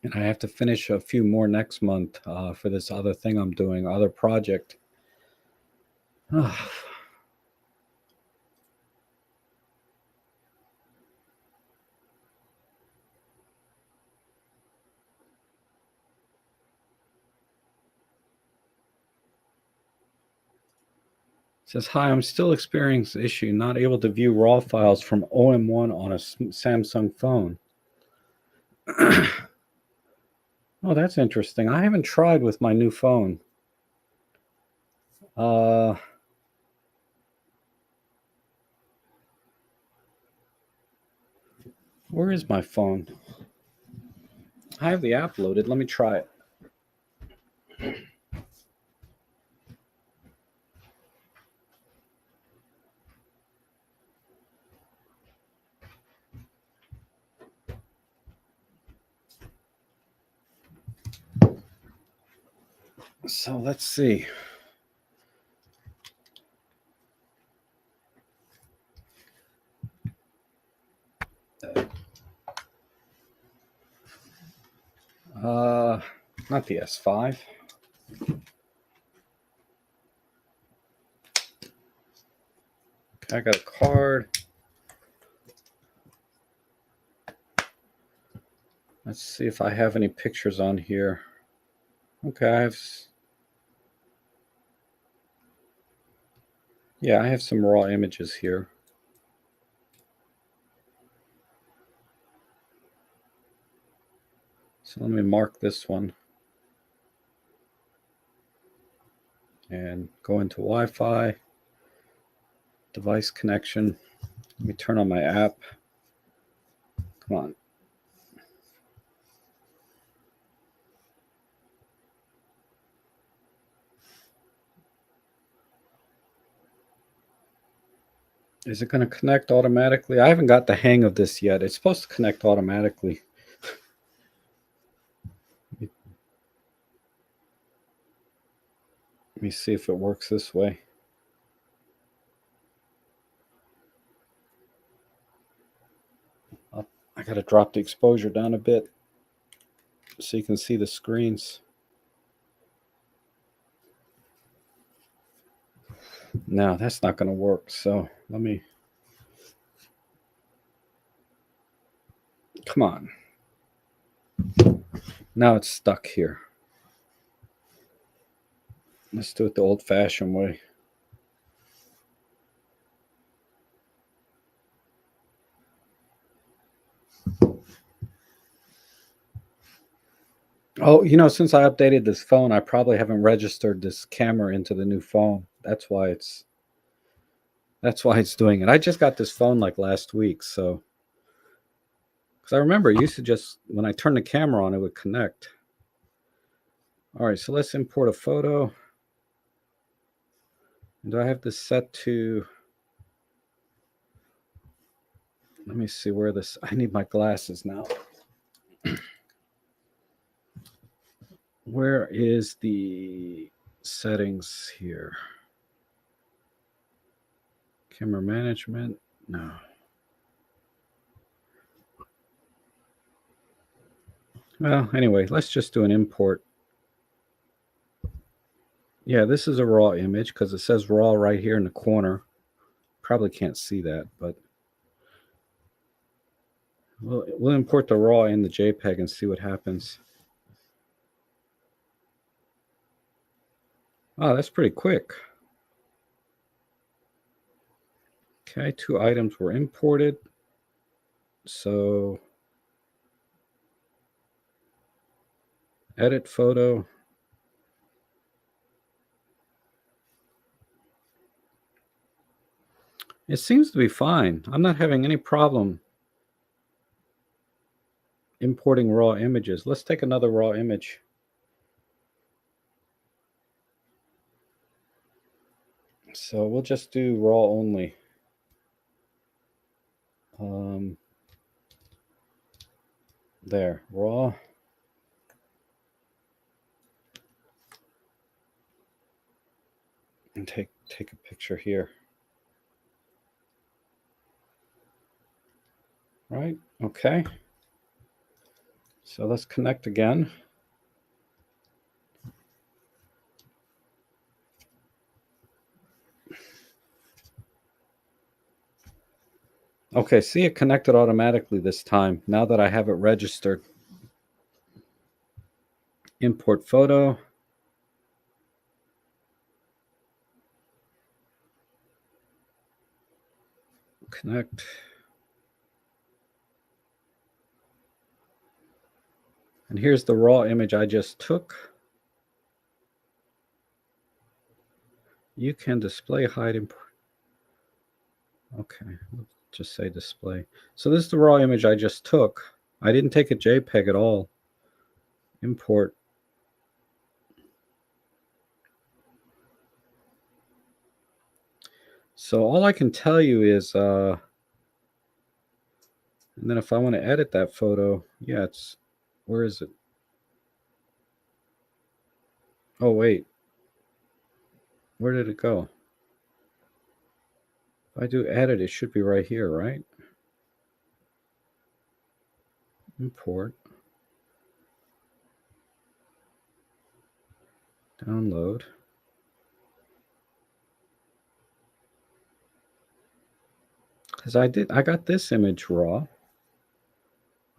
And I have to finish a few more next month for this other thing I'm doing, other project. Says, hi, I'm still experiencing this issue, not able to view raw files from OM1 on a Samsung phone. Oh, that's interesting. I haven't tried with my new phone. Where is my phone? I have the app loaded. Let me try it. So let's see. Not the S5. Okay, I got a card. Let's see if I have any pictures on here. Okay, I have some raw images here. So let me mark this one and go into Wi-Fi, device connection. Let me turn on my app. Come on. Is it going to connect automatically? I haven't got the hang of this yet. It's supposed to connect automatically. Let me see if it works this way. I got to drop the exposure down a bit so you can see the screens. No, that's not going to work. So let me. Come on. Now it's stuck here. Let's do it the old-fashioned way. Oh, since I updated this phone, I probably haven't registered this camera into the new phone. That's why it's doing it. I just got this phone like last week, so because I remember it used to just when I turned the camera on, it would connect. All right, so let's import a photo. Do I have this set to? Let me see where this. I need my glasses now. Where is the settings here? Camera management? No. Well, anyway, let's just do an import. Yeah, this is a raw image because it says raw right here in the corner. Probably can't see that, but we'll import the raw in the JPEG and see what happens. Oh, that's pretty quick. Okay, 2 items were imported. So edit photo. It seems to be fine. I'm not having any problem importing raw images. Let's take another raw image. So we'll just do raw only. There, raw. And take a picture here. Right, okay. So let's connect again. Okay, see, it connected automatically this time, now that I have it registered. Import photo. Connect. And here's the raw image I just took. You can display, hide, import. Okay, let's just say display. So this is the raw image I just took. I didn't take a JPEG at all. Import. So all I can tell you is, and then if I want to edit that photo, yeah, where is it? Oh, wait. Where did it go? If I do edit, it should be right here, right? Import. Download. Because I got this image raw.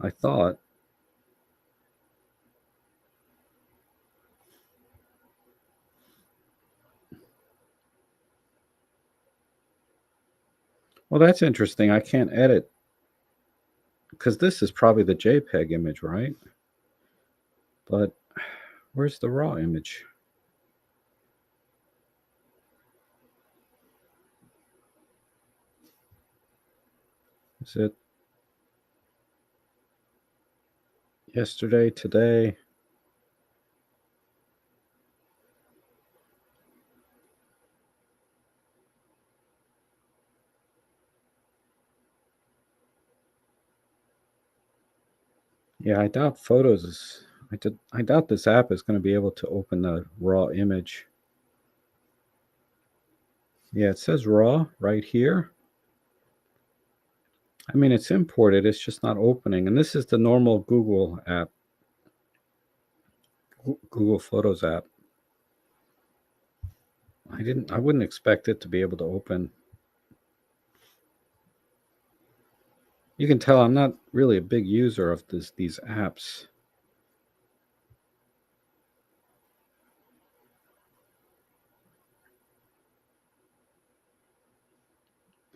I thought. Well, that's interesting. I can't edit because this is probably the JPEG image, right? But where's the raw image? Is it yesterday, today? Yeah, I doubt Photos is. I doubt this app is going to be able to open the raw image. Yeah, it says raw right here. I mean, it's imported. It's just not opening. And this is the normal Google app, Google Photos app. I wouldn't expect it to be able to open. You can tell I'm not really a big user of these apps.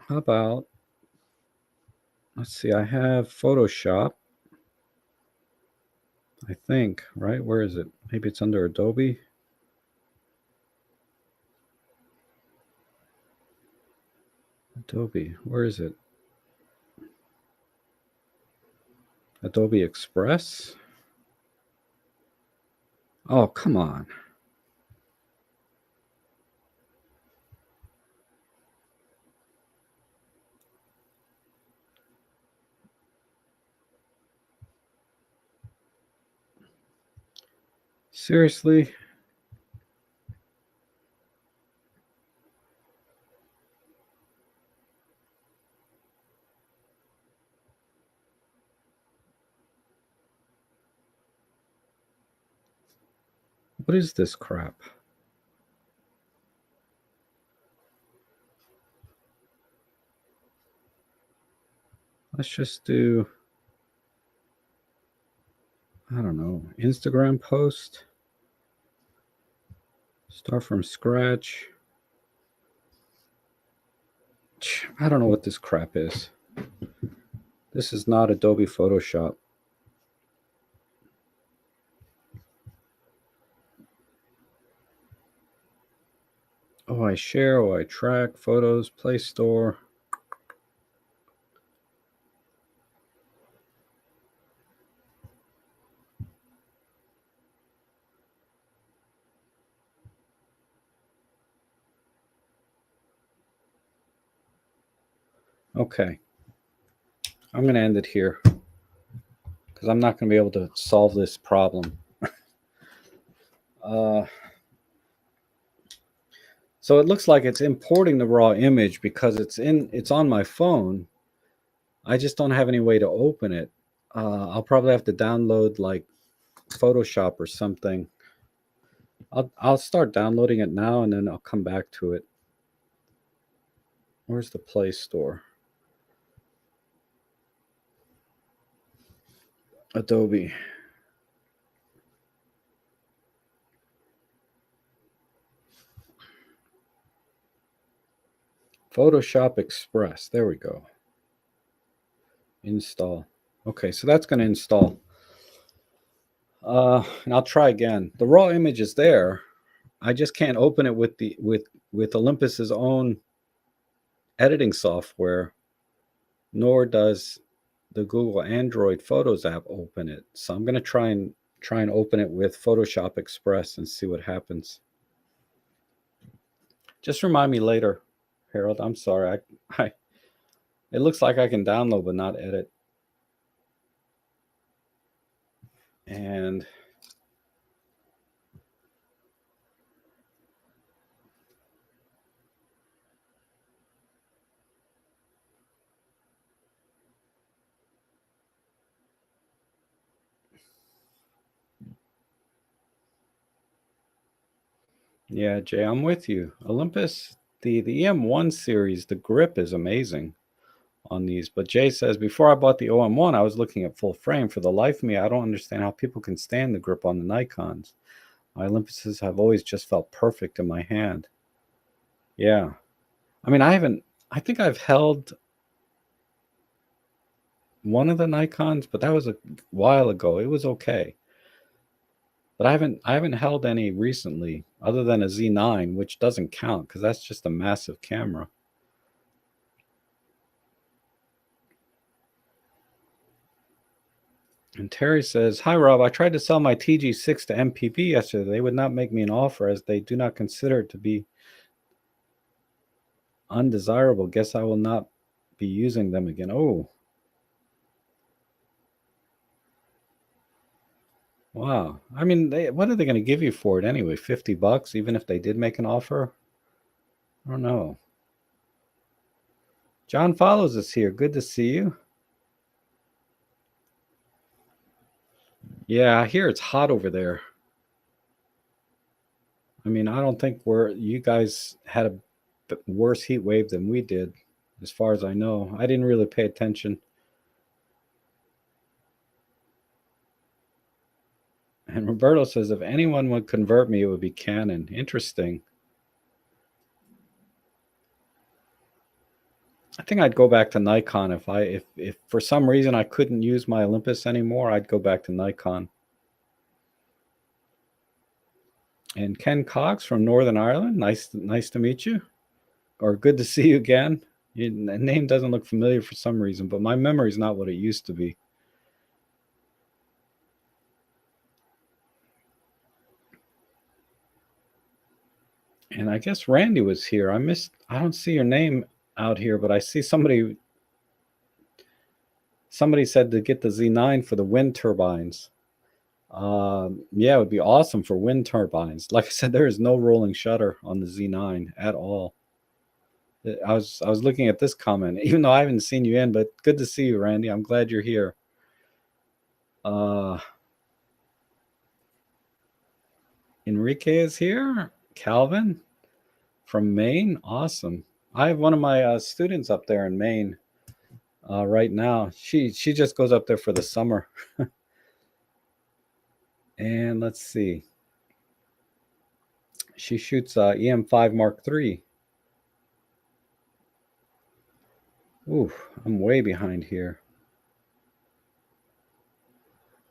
How about Let's see. I have Photoshop, I think, right? Where is it? Maybe it's under Adobe. Adobe. Where is it? Adobe Express? Oh, come on. Seriously? What is this crap? Let's just do, I don't know, Instagram post. Start from scratch. I don't know what this crap is. This is not Adobe Photoshop. Oh, I share, oh, I track, photos, Play Store. Okay. I'm going to end it here because I'm not going to be able to solve this problem. Uh, so it looks like it's importing the raw image because it's on my phone. I just don't have any way to open it. I'll probably have to download like Photoshop or something. I'll start downloading it now and then I'll come back to it. Where's the Play Store? Adobe. Photoshop Express. There we go. Install. Okay, so that's going to install. And I'll try again. The raw image is there. I just can't open it with Olympus's own editing software, nor does the Google Android Photos app open it. So I'm going to try and open it with Photoshop Express and see what happens. Just remind me later, Harold. I'm sorry. I it looks like I can download but not edit. And yeah, Jay, I'm with you. Olympus, the EM1 series, the grip is amazing on these. But Jay says, before I bought the OM1, I was looking at full frame. For the life of me, I don't understand how people can stand the grip on the Nikons. My Olympuses have always just felt perfect in my hand. Yeah. I mean, I think I've held one of the Nikons, but that was a while ago. It was okay. But I haven't held any recently other than a Z9, which doesn't count because that's just a massive camera. And Terry says, "Hi Rob, I tried to sell my TG6 to MPB yesterday. They would not make me an offer as they do not consider it to be undesirable. Guess I will not be using them again." Oh, wow. I mean, what are they going to give you for it anyway? $50, even if they did make an offer? I don't know. John Follows us here. Good to see you. Yeah, I hear it's hot over there. I mean, I don't think you guys had a worse heat wave than we did, as far as I know. I didn't really pay attention. And Roberto says, if anyone would convert me, it would be Canon. Interesting. I think I'd go back to Nikon if for some reason I couldn't use my Olympus anymore, I'd go back to Nikon. And Ken Cox from Northern Ireland, nice to meet you, or good to see you again. Your name doesn't look familiar for some reason, but my memory is not what it used to be. And I guess Randy was here. I don't see your name out here, but I see somebody said to get the Z9 for the wind turbines. Yeah, it would be awesome for wind turbines. Like I said, there is no rolling shutter on the Z9 at all. I was looking at this comment, even though I haven't seen you in, but good to see you, Randy. I'm glad you're here. Enrique is here. Calvin from Maine. Awesome. I have one of my students up there in Maine right now. She just goes up there for the summer. And let's see. She shoots EM5 Mark III. Ooh, I'm way behind here.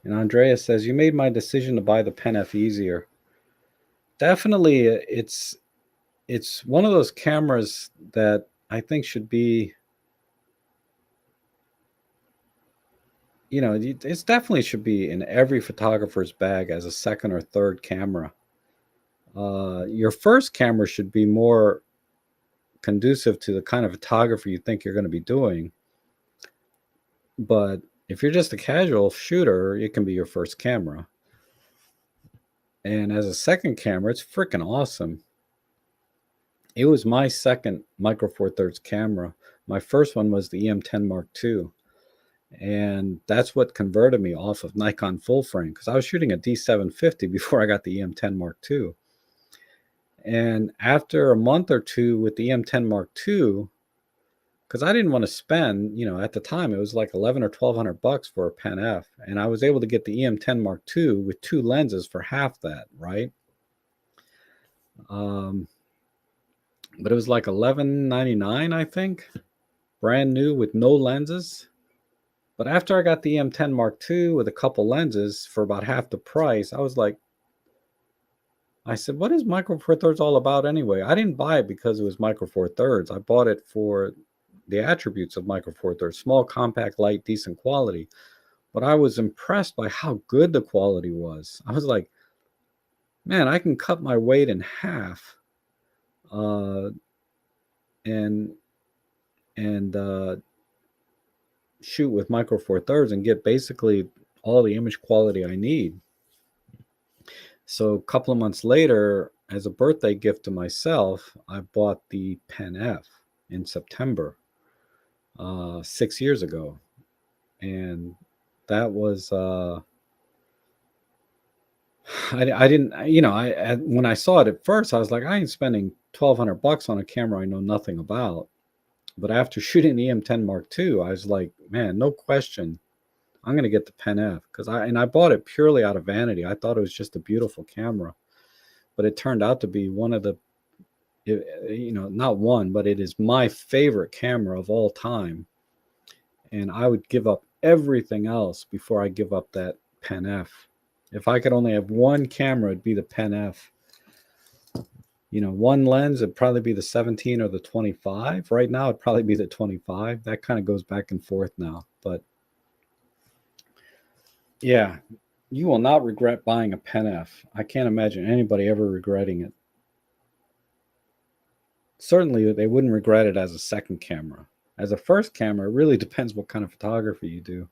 And Andrea says, you made my decision to buy the Pen F easier. Definitely, it's one of those cameras that I think should be, it definitely should be in every photographer's bag as a second or third camera. Your first camera should be more conducive to the kind of photography you think you're going to be doing. But if you're just a casual shooter, it can be your first camera. And as a second camera, it's freaking awesome. It was my second Micro Four Thirds camera. My first one was the EM10 Mark II. And that's what converted me off of Nikon full frame, because I was shooting a D750 before I got the EM10 Mark II. And after a month or two with the EM10 Mark II, because I didn't want to spend, at the time it was like 11 or 1200 bucks for a Pen F, and I was able to get the EM10 Mark II with two lenses for half that, right? But it was like $11.99, I think, brand new with no lenses. But after I got the EM10 Mark II with a couple lenses for about half the price, I said, what is Micro Four Thirds all about anyway? I didn't buy it because it was Micro Four Thirds. I bought it for the attributes of Micro Four Thirds: small, compact, light, decent quality. But I was impressed by how good the quality was. I was like, man, I can cut my weight in half, and shoot with Micro Four Thirds and get basically all the image quality I need. So a couple of months later, as a birthday gift to myself, I bought the Pen F in September, 6 years ago. And that was, I didn't, when I saw it at first, I was like, I ain't spending 1200 bucks on a camera I know nothing about. But after shooting the EM10 Mark II, I was like, man, no question, I'm going to get the Pen F, because I bought it purely out of vanity. I thought it was just a beautiful camera, but it turned out to be one of the, not one, but it is my favorite camera of all time. And I would give up everything else before I give up that Pen F. If I could only have one camera, it'd be the Pen F. One lens, it'd probably be the 17 or the 25. Right now, it'd probably be the 25. That kind of goes back and forth now. But yeah, you will not regret buying a Pen F. I can't imagine anybody ever regretting it. Certainly, they wouldn't regret it as a second camera. As a first camera, it really depends what kind of photography you do.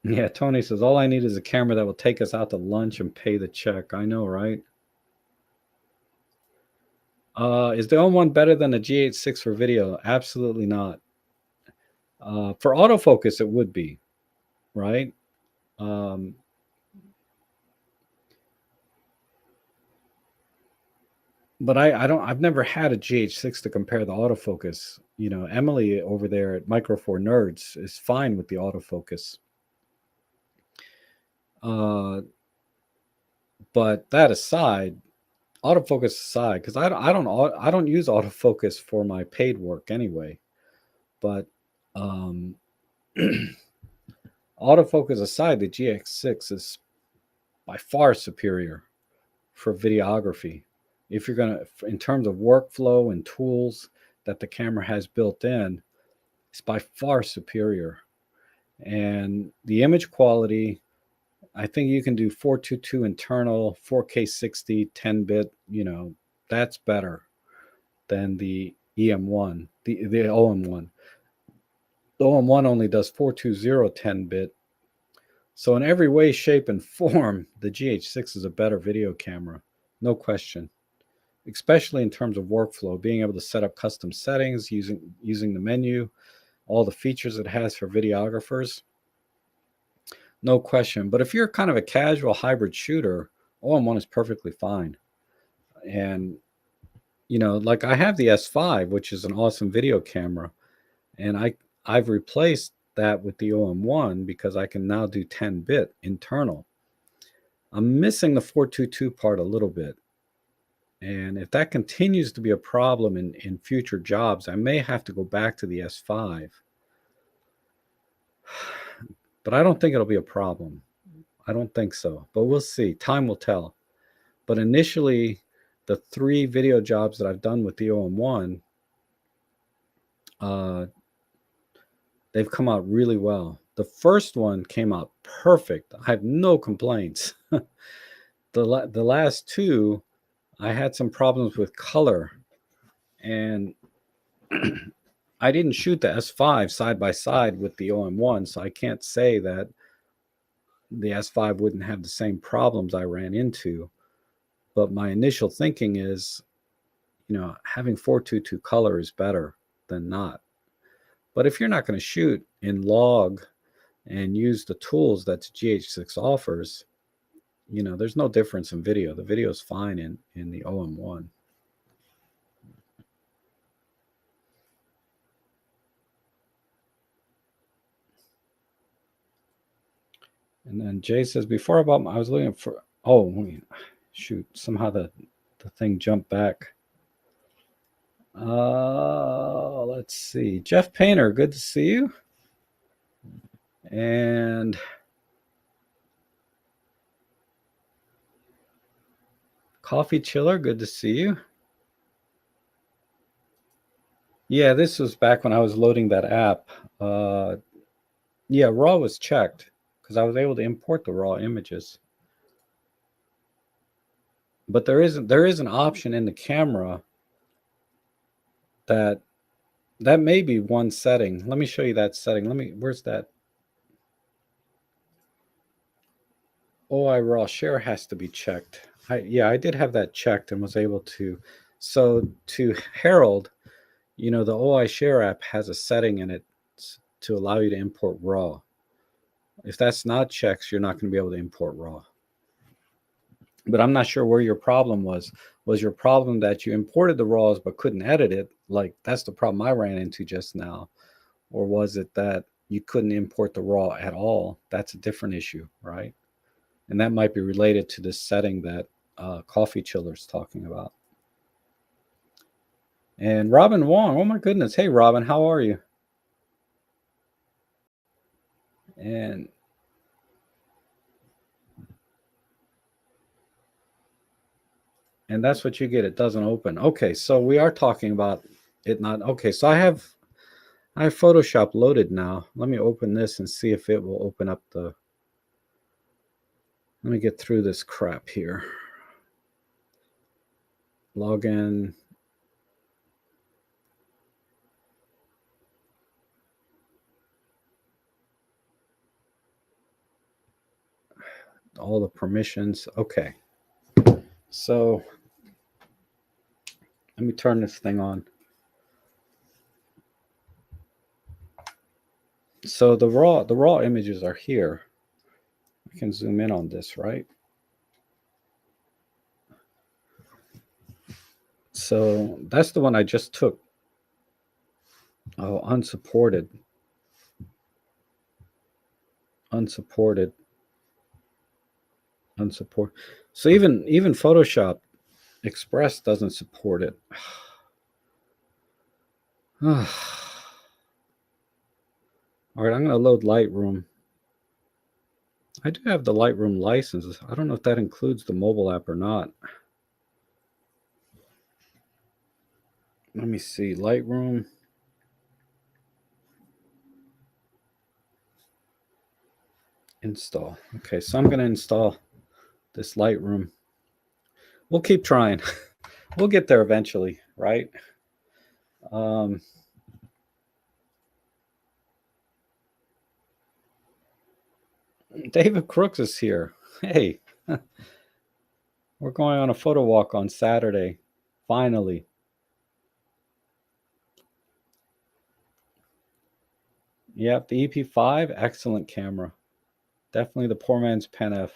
Yeah, Tony says, all I need is a camera that will take us out to lunch and pay the check. I know, right? Is the O1 better than the G8.6 for video? Absolutely not. For autofocus, it would be, right? But I've never had a GH6 to compare the autofocus. Emily over there at Micro Four Nerds is fine with the autofocus. But that aside, autofocus aside, because I don't use autofocus for my paid work anyway. But um, autofocus aside, the GX6 is by far superior for videography. If you're gonna, in terms of workflow and tools that the camera has built in, it's by far superior. And the image quality, I think you can do 422 internal, 4K 60, 10-bit, that's better than the EM1, the OM1. The OM1 only does 420 10-bit. So in every way, shape, and form, the GH6 is a better video camera, no question. Especially in terms of workflow, being able to set up custom settings using the menu, all the features it has for videographers, no question. But if you're kind of a casual hybrid shooter, OM1 is perfectly fine. And like I have the S5, which is an awesome video camera, and I've replaced that with the OM1 because I can now do 10-bit internal. I'm missing the 422 part a little bit. And if that continues to be a problem in future jobs, I may have to go back to the S5. But I don't think it'll be a problem. I don't think so. But we'll see. Time will tell. But initially, the 3 video jobs that I've done with the OM1, they've come out really well. The first one came out perfect. I have no complaints. The last 2, I had some problems with color, and I didn't shoot the S5 side by side with the OM1, so I can't say that the S5 wouldn't have the same problems I ran into. But my initial thinking is, having 422 color is better than not. But if you're not going to shoot in log and use the tools that the GH6 offers, there's no difference in video. The video is fine in the OM1. And then Jay says, before I was looking for, shoot, somehow the thing jumped back. Let's see. Jeff Painter, good to see you. And Coffee Chiller, good to see you. Yeah, this was back when I was loading that app. Yeah, RAW was checked because I was able to import the RAW images. But there is an option in the camera that may be one setting. Let me show you that setting. Where's that? OI RAW share has to be checked. I did have that checked and was able to. So to Herald, the OI share app has a setting in it to allow you to import RAW. If that's not checked, you're not going to be able to import RAW. But I'm not sure where your problem was. Was your problem that you imported the RAWs but couldn't edit it? Like, that's the problem I ran into just now. Or was it that you couldn't import the RAW at all? That's a different issue, right? And that might be related to this setting that Coffee Chiller's talking about. And Robin Wong, oh my goodness. Hey, Robin, how are you? And that's what you get. It doesn't open. Okay, so we are talking about it not. Okay, so I have Photoshop loaded now. Let me open this and see if it will open up the. Let me get through this crap here. Log in. All the permissions. Okay. So let me turn this thing on. So the raw images are here. I can zoom in on this, right? So that's the one I just took. Oh, unsupported. So even Photoshop Express doesn't support it. All right, I'm going to load Lightroom. I do have the Lightroom license. I don't know if that includes the mobile app or not. Let me see. Lightroom. Install. Okay, so I'm going to install this Lightroom. We'll keep trying. We'll get there eventually, right? David Crooks is here. Hey, we're going on a photo walk on Saturday. Finally. Yep, the EP5, excellent camera. Definitely the poor man's Pen F.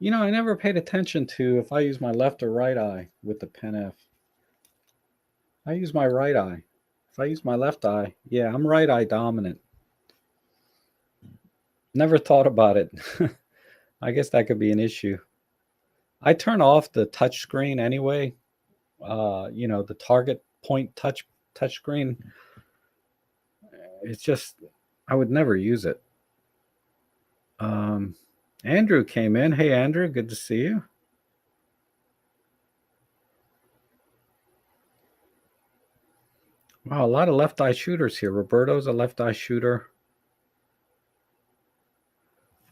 You know, I never paid attention to if I use my left or right eye with the Pen F. I use my right eye. If I use my left eye, yeah, I'm right eye dominant. Never thought about it. I guess that could be an issue. I turn off the touch screen anyway. The target point touch screen. It's just I would never use it. Andrew came in. Hey, Andrew, good to see you. Wow, a lot of left eye shooters here. Roberto's a left eye shooter.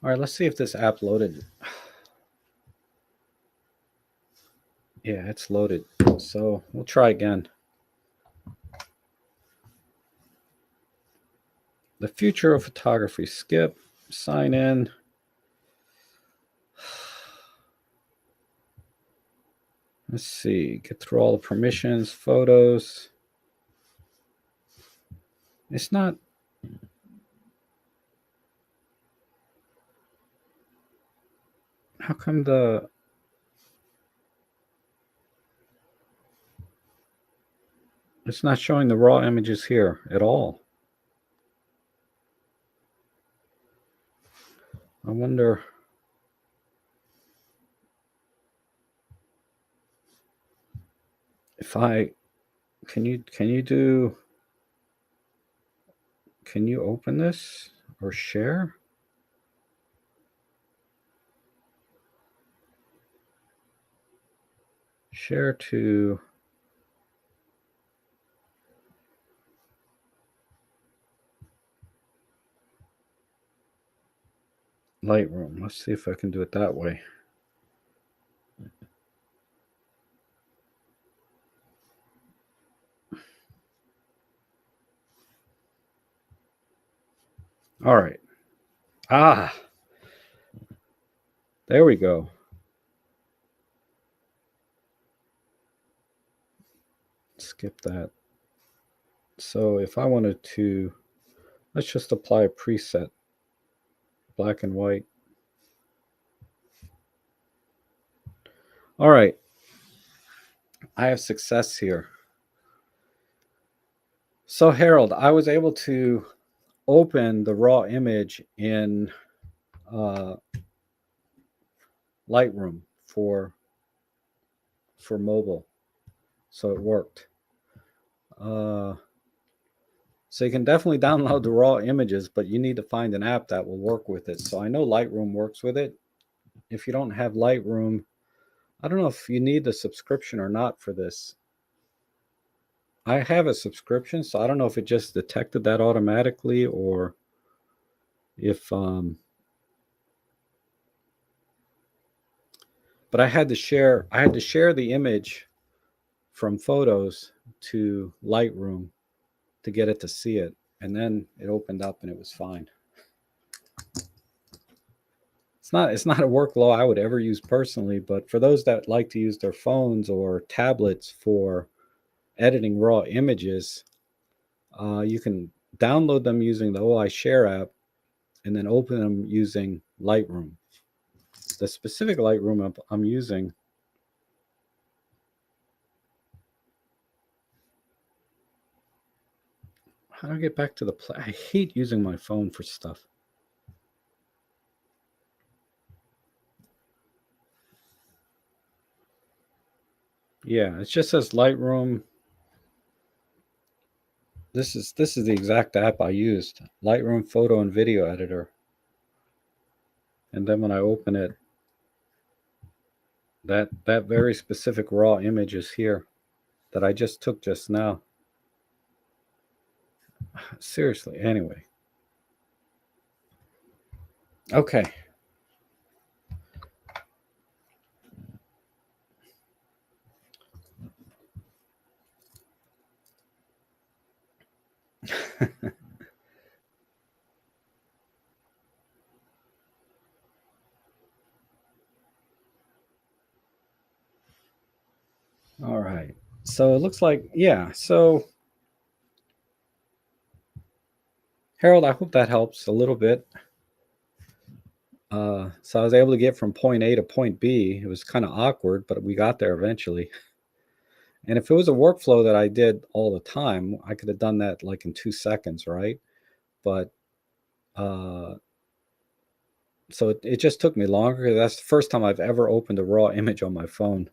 All right, let's see if this app loaded. Yeah, it's loaded. So we'll try again. The future of photography. Skip. Sign in. Let's see. Get through all the permissions, photos. It's not. How come it's not showing the raw images here at all? I wonder. If I can you open this or share? Share to Lightroom. Let's see if I can do it that way. All right. There we go. Skip that. So if I wanted to, let's just apply a preset, black and white. All right. I have success here. So Harold, I was able to open the raw image in Lightroom for mobile, so it worked. So you can definitely download the raw images, but you need to find an app that will work with it. So I know Lightroom works with it. If you don't have Lightroom, I don't know if you need the subscription or not for this. I have a subscription, so I don't know if it just detected that automatically or if but I had to share the image from Photos to Lightroom to get it to see it, and then it opened up and it was fine. It's not a workflow I would ever use personally, but for those that like to use their phones or tablets for editing raw images, you can download them using the OI Share app and then open them using Lightroom. The specific Lightroom I'm using How do I get back to the play? I hate using my phone for stuff. Yeah, it just says Lightroom. This is the exact app I used. Lightroom photo and video editor. And then when I open it, that very specific raw image is here that I just took just now. Seriously, anyway. Okay. All right. So it looks like, yeah. So, Harold, I hope that helps a little bit. So I was able to get from point A to point B. It was kind of awkward, but we got there eventually. And if it was a workflow that I did all the time, I could have done that like in 2 seconds, right? But uh, so it just took me longer. That's the first time I've ever opened a raw image on my phone.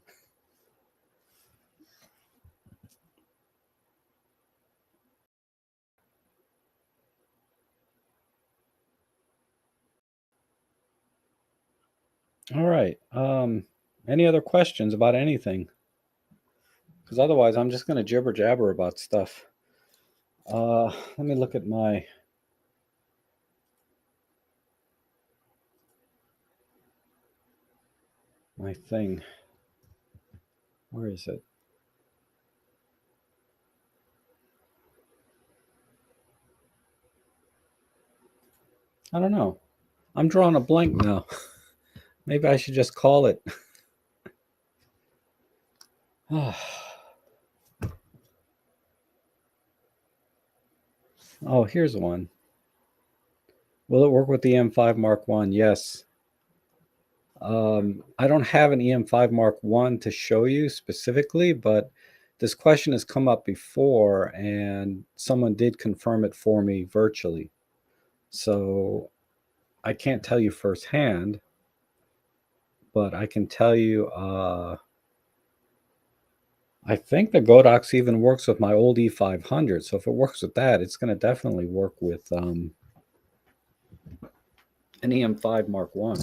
All right. Any other questions about anything? Because otherwise, I'm just going to jibber jabber about stuff. Let me look at my thing. Where is it? I don't know. I'm drawing a blank now. Maybe I should just call it. Oh, here's one. Will it work with the M5 Mark 1? Yes. I don't have an EM5 Mark 1 to show you specifically, but this question has come up before and someone did confirm it for me virtually. So I can't tell you firsthand, but I can tell you I think the Godox even works with my old E500. So if it works with that, it's going to definitely work with an EM5 Mark 1.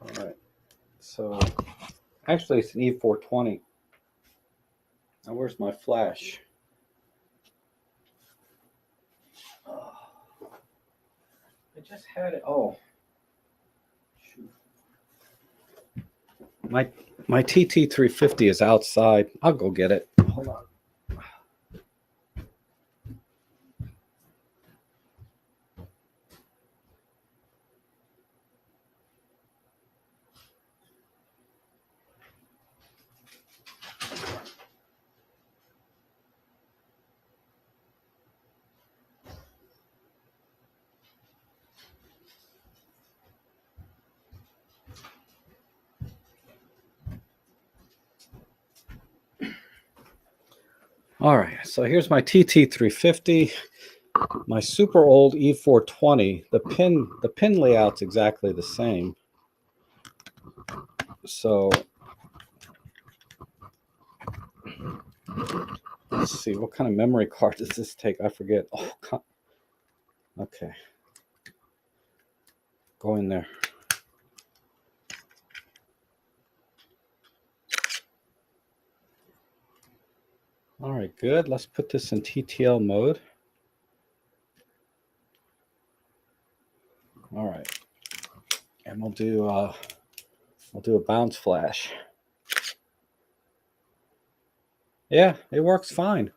All right. So actually, it's an E420. Now, where's my flash? I just had it. Oh, shoot. My TT350 is outside. I'll go get it. Hold on. All right, so here's my TT350, my super old E420. The pin layout's exactly the same. So let's see, what kind of memory card does this take? I forget. Oh, okay. Go in there. All right, good. Let's put this in TTL mode. All right, and we'll do a bounce flash. Yeah, it works fine.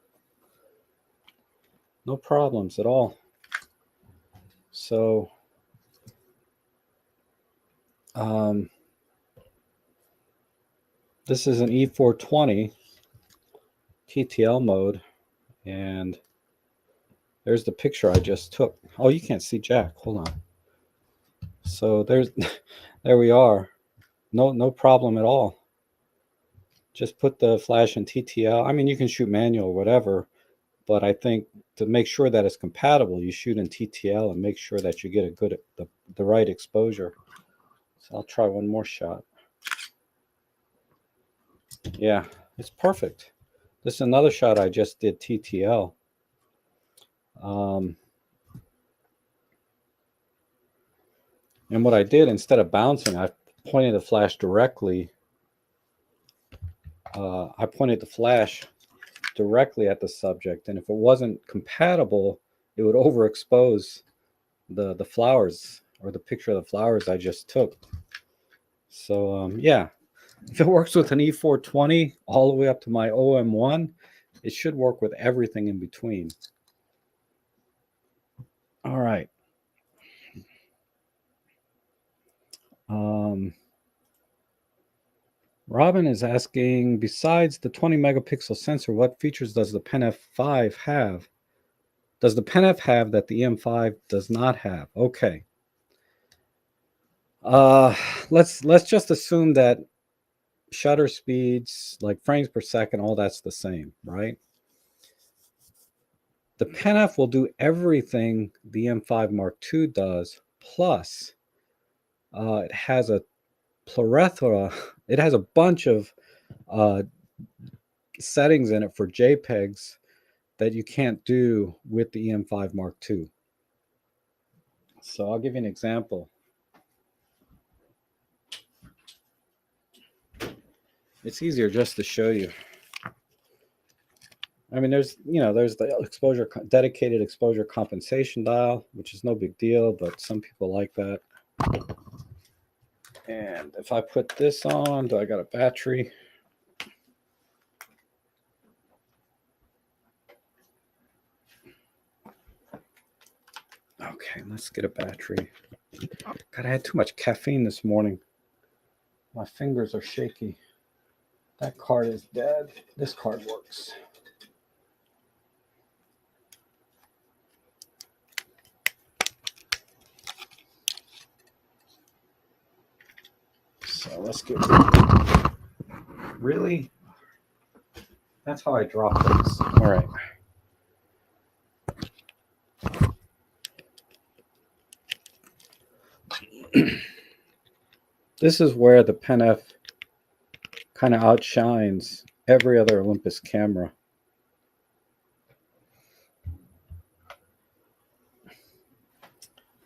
No problems at all. So, This is an E420 TTL mode, and there's the picture I just took. Oh, you can't see Jack. Hold on. So there's, there we are. No problem at all. Just put the flash in TTL. I mean, you can shoot manual or whatever, but I think to make sure that it's compatible, you shoot in TTL and make sure that you get a good, the right exposure. So I'll try one more shot. Yeah, it's perfect. This is another shot I just did TTL. And what I did, instead of bouncing, I pointed the flash directly. I pointed the flash directly at the subject, and if it wasn't compatible, it would overexpose the flowers, or the picture of the flowers I just took. So yeah, if it works with an E420 all the way up to my OM1, it should work with everything in between. All right. Robin is asking, besides the 20 megapixel sensor, what features does the Pen F5 have? Does the Pen F have that the EM5 does not have? Okay. Let's just assume that shutter speeds, like frames per second, all that's the same, right? The Pen F will do everything the M5 Mark II does, plus it has a plethora, it has a bunch of settings in it for JPEGs that you can't do with the EM5 Mark II. So I'll give you an example. It's easier just to show you. I mean, there's the exposure, dedicated exposure compensation dial, which is no big deal, but some people like that. And if I put this on, do I got a battery? Okay, let's get a battery. God, I had too much caffeine this morning. My fingers are shaky. That card is dead. This card works. So let's get. Really? That's how I drop this. All right. This is where the Pen F kind of outshines every other Olympus camera.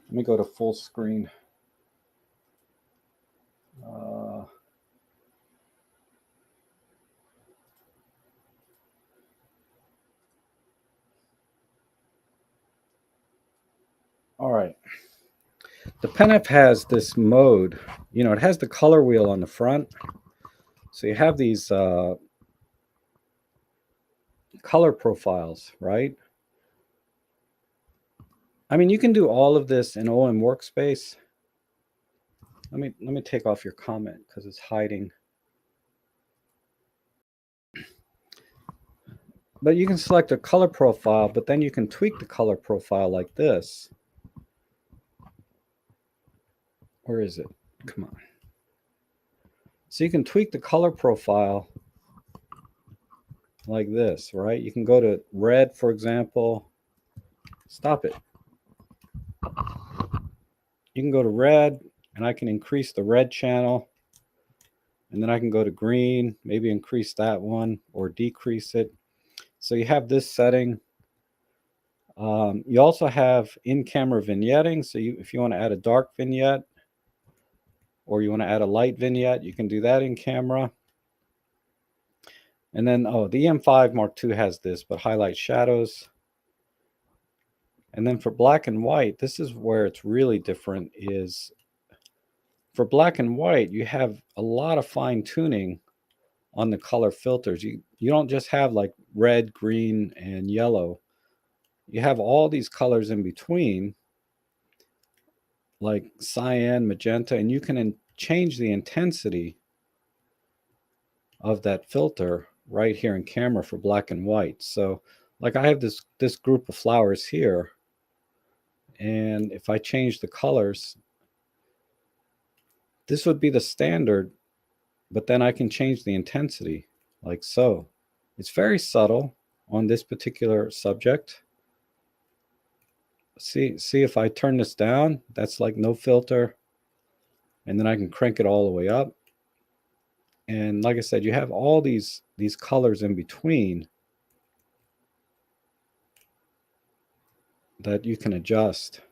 Let me go to full screen. All right. The Pen F has this mode. It has the color wheel on the front. So you have these color profiles, right? I mean, you can do all of this in OM Workspace. Let me take off your comment because it's hiding. But you can select a color profile, but then you can tweak the color profile like this. Where is it? Come on. So you can tweak the color profile like this, right? You can go to red, for example. Stop it. You can go to red, and I can increase the red channel. And then I can go to green, maybe increase that one or decrease it. So you have this setting. You also have in-camera vignetting. So if you want to add a dark vignette or you want to add a light vignette, you can do that in camera. And then, the EM5 Mark II has this, but highlight shadows. And then for black and white, this is where it's really different. Is for black and white, you have a lot of fine tuning on the color filters. You don't just have like red, green, and yellow. You have all these colors in between, like cyan, magenta, and you can change the intensity of that filter right here in camera for black and white. So like I have this group of flowers here, and if I change the colors, this would be the standard, but then I can change the intensity like so. It's very subtle on this particular subject. See if I turn this down, that's like no filter, and then I can crank it all the way up. And like I said, you have all these colors in between that you can adjust.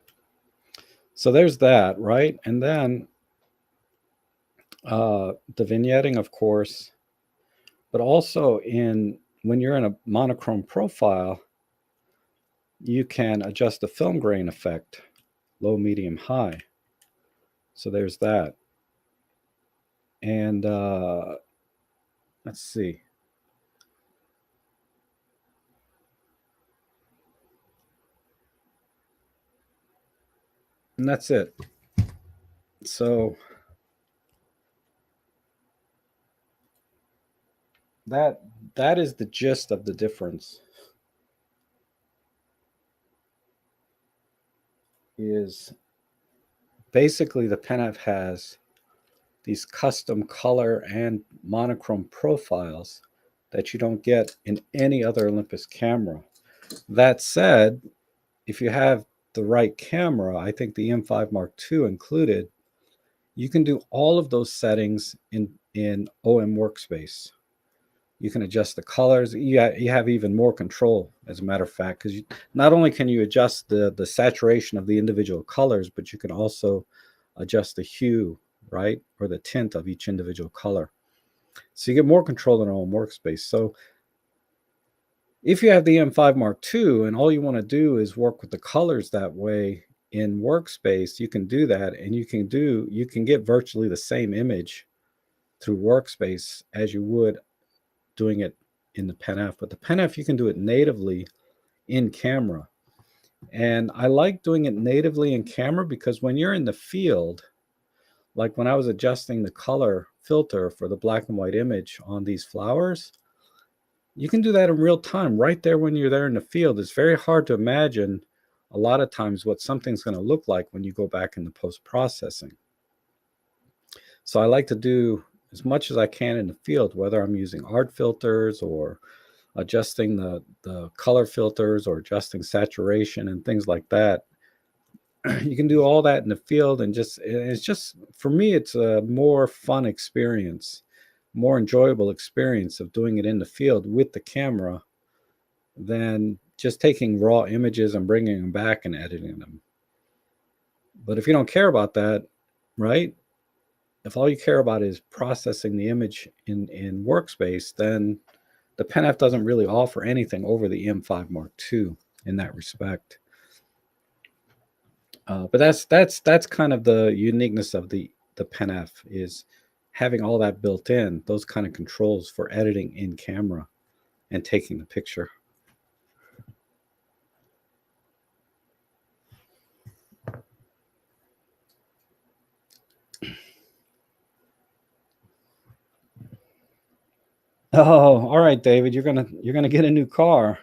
So there's that, right? And then the vignetting, of course, but also in when you're in a monochrome profile, you can adjust the film grain effect, low, medium, high. So there's that. And let's see. And that's it. So that is the gist of the difference. Is basically the Pen-F has these custom color and monochrome profiles that you don't get in any other Olympus camera. That said, if you have the right camera, I think the M5 Mark II included, you can do all of those settings in OM Workspace. You can adjust the colors. You have even more control, as a matter of fact, because not only can you adjust the saturation of the individual colors, but you can also adjust the hue, right, or the tint of each individual color. So you get more control in OM Workspace. So if you have the M5 Mark II and all you want to do is work with the colors that way in Workspace, you can do that, and you can get virtually the same image through Workspace as you would doing it in the Pen-F. But the Pen-F, you can do it natively in camera. And I like doing it natively in camera because when you're in the field, like when I was adjusting the color filter for the black and white image on these flowers, you can do that in real time right there when you're there in the field. It's very hard to imagine a lot of times what something's going to look like when you go back into post-processing. So I like to do as much as I can in the field, whether I'm using art filters or adjusting the color filters or adjusting saturation and things like that. You can do all that in the field, and it's just, for me, it's a more fun experience, more enjoyable experience of doing it in the field with the camera than just taking raw images and bringing them back and editing them. But if you don't care about that, right? If all you care about is processing the image in Workspace, then the Pen-F doesn't really offer anything over the M5 Mark II in that respect. But that's kind of the uniqueness of the Pen-F, is having all that built in, those kind of controls for editing in camera and taking the picture. Oh, all right, David, you're gonna get a new car.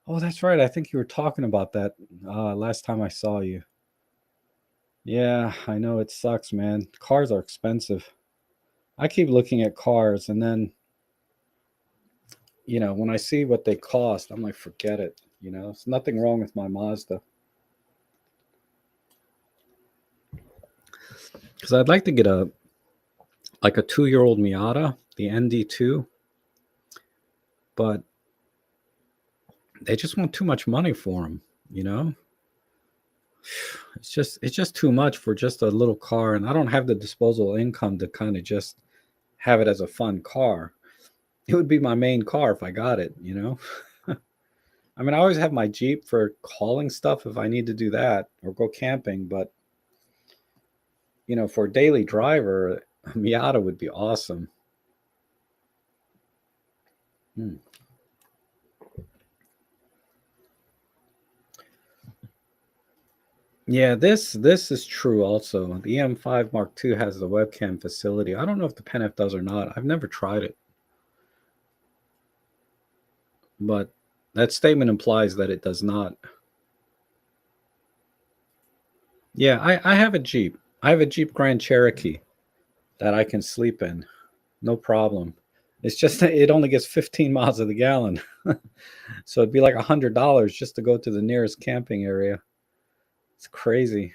Oh, that's right. I think you were talking about that last time I saw you. Yeah, I know it sucks, man. Cars are expensive. I keep looking at cars, and then when I see what they cost, I'm like, forget it. There's nothing wrong with my Mazda. Because I'd like to get a 2-year-old Miata, the ND2, but they just want too much money for them. It's just too much for just a little car, and I don't have the disposable income to kind of just have it as a fun car. It would be my main car if I got it. I mean, I always have my Jeep for hauling stuff if I need to do that or go camping, but for a daily driver, a Miata would be awesome. Hmm. Yeah, this is true also. The M5 Mark II has the webcam facility. I don't know if the Pen-F does or not. I've never tried it. but that statement implies that it does not. Yeah, I have a Jeep. I have a Jeep Grand Cherokee that I can sleep in, no problem. It's just that it only gets 15 miles of the gallon, so it'd be like $100 just to go to the nearest camping area. It's crazy.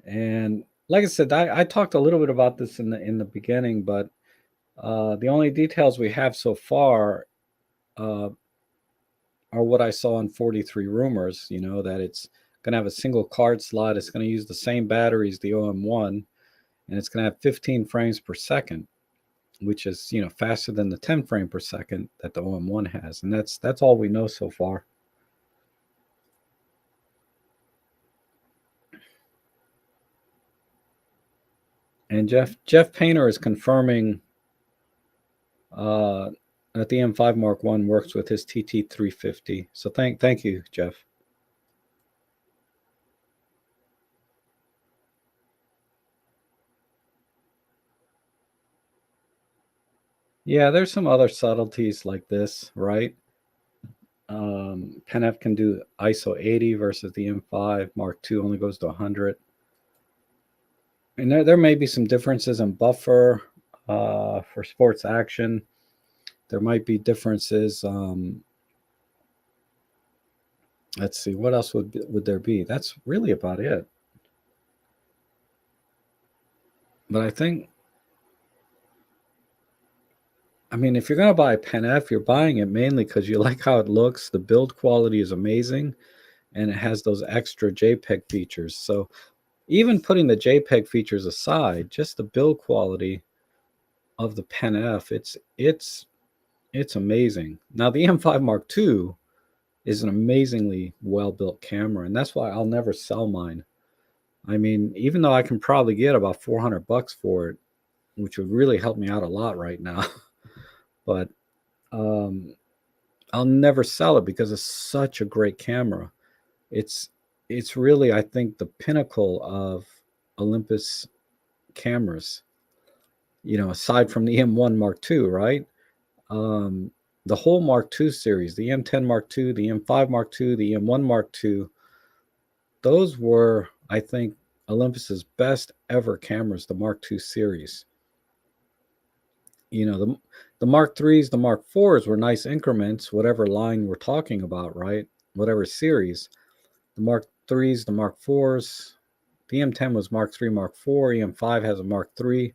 And like I said, I talked a little bit about this in the beginning, but the only details we have so far uh, are what I saw in 43 Rumors. You know that it's going to have a single card slot. It's going to use the same batteries, the OM1, and it's going to have 15 frames per second, which is faster than the 10 frame per second that the OM1 has, and that's all we know so far. And Jeff Painter is confirming uh, that the M5 Mark One works with his TT350. So thank you, Jeff. Yeah, there's some other subtleties like this, right? PenF can do ISO 80 versus the M5 Mark II only goes to 100. And there may be some differences in buffer for sports action. There might be differences. Let's see, what else would there be? That's really about it. But I mean, if you're gonna buy a Pen F, you're buying it mainly because you like how it looks. The build quality is amazing, and it has those extra JPEG features. So even putting the JPEG features aside, just the build quality of the Pen F, it's amazing. Now the M5 Mark II is an amazingly well built camera, and that's why I'll never sell mine. I mean, even though I can probably get about $400 for it, which would really help me out a lot right now, but um, I'll never sell it because it's such a great camera. It's it's really, I think, the pinnacle of Olympus cameras. Aside from the M1 Mark II, right? Um, the whole Mark II series, the M10 Mark II, the M5 Mark II, the M1 Mark II, those were, I think, Olympus's best ever cameras, the Mark II series. The Mark threes, the Mark fours were nice increments, whatever line we're talking about, right? Whatever series. The Mark threes, the Mark fours, the M10 was Mark three, Mark four, EM5 has a Mark three.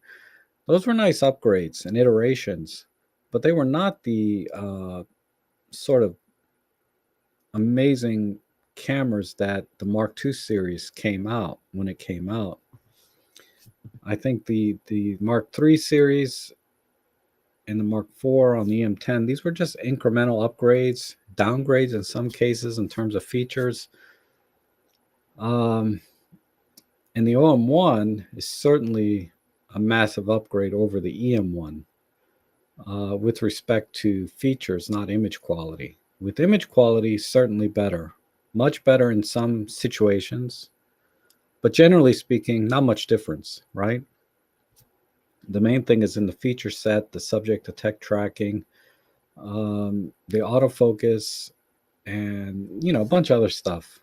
Those were nice upgrades and iterations, but they were not the sort of amazing cameras that the Mark II series came out when it came out. I think the Mark III series and the Mark IV on the EM10, these were just incremental upgrades, downgrades in some cases in terms of features. Um, and the OM1 is certainly a massive upgrade over the EM1 with respect to features, not image quality. With image quality, certainly better, much better in some situations, but generally speaking, not much difference, right? The main thing is in the feature set, the subject to tech tracking, the autofocus, and a bunch of other stuff.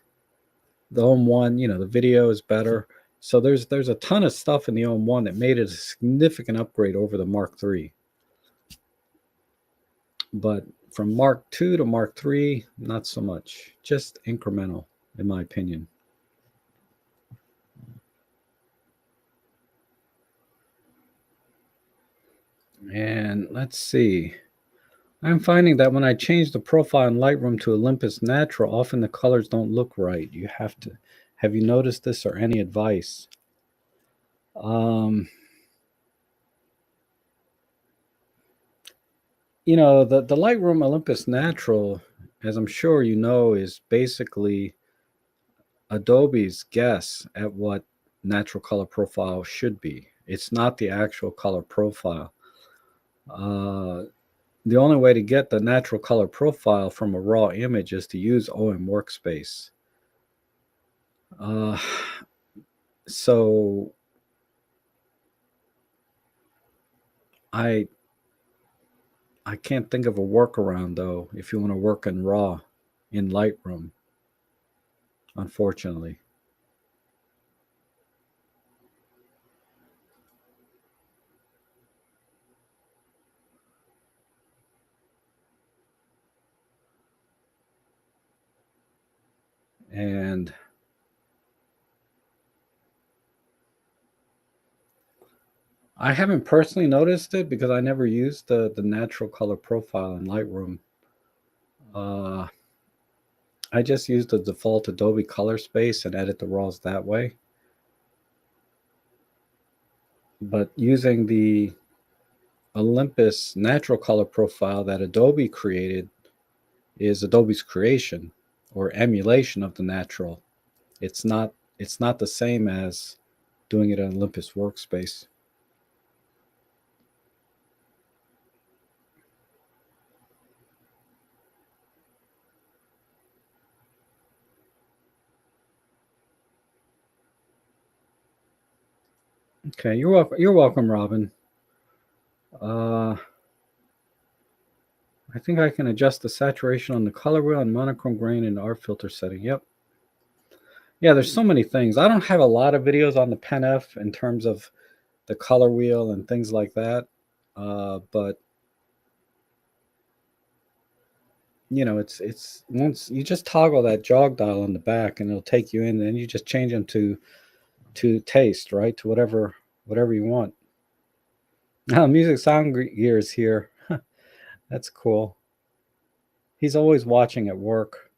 The Home One, the video is better. So there's a ton of stuff in the Home One that made it a significant upgrade over the Mark III. But from Mark II to Mark III, not so much. Just incremental, in my opinion. And let's see. I'm finding that when I change the profile in Lightroom to Olympus Natural, often the colors don't look right. Have you noticed this or any advice? Um, the Lightroom Olympus Natural, as I'm sure you know, is basically Adobe's guess at what natural color profile should be. It's not the actual color profile. Uh, the only way to get the natural color profile from a raw image is to use OM Workspace. Uh, so I I can't think of a workaround though if you want to work in RAW in Lightroom, unfortunately. And I haven't personally noticed it because I never used the natural color profile in Lightroom. Uh, I just use the default Adobe color space and edit the RAWs that way. But using the Olympus natural color profile that Adobe created is Adobe's creation or emulation of the natural. It's not it's not the same as doing it in Olympus workspace. Okay, you're welcome. You're welcome, Robin. Uh, I think I can adjust the saturation on the color wheel and monochrome grain in the art filter setting. Yep. Yeah, there's so many things. I don't have a lot of videos on the Pen F in terms of the color wheel and things like that. But you know, it's once you just toggle that jog dial on the back, and it'll take you in, and then you just change them to taste, right? To whatever you want. Now, music sound gear is here. That's cool. He's always watching at work.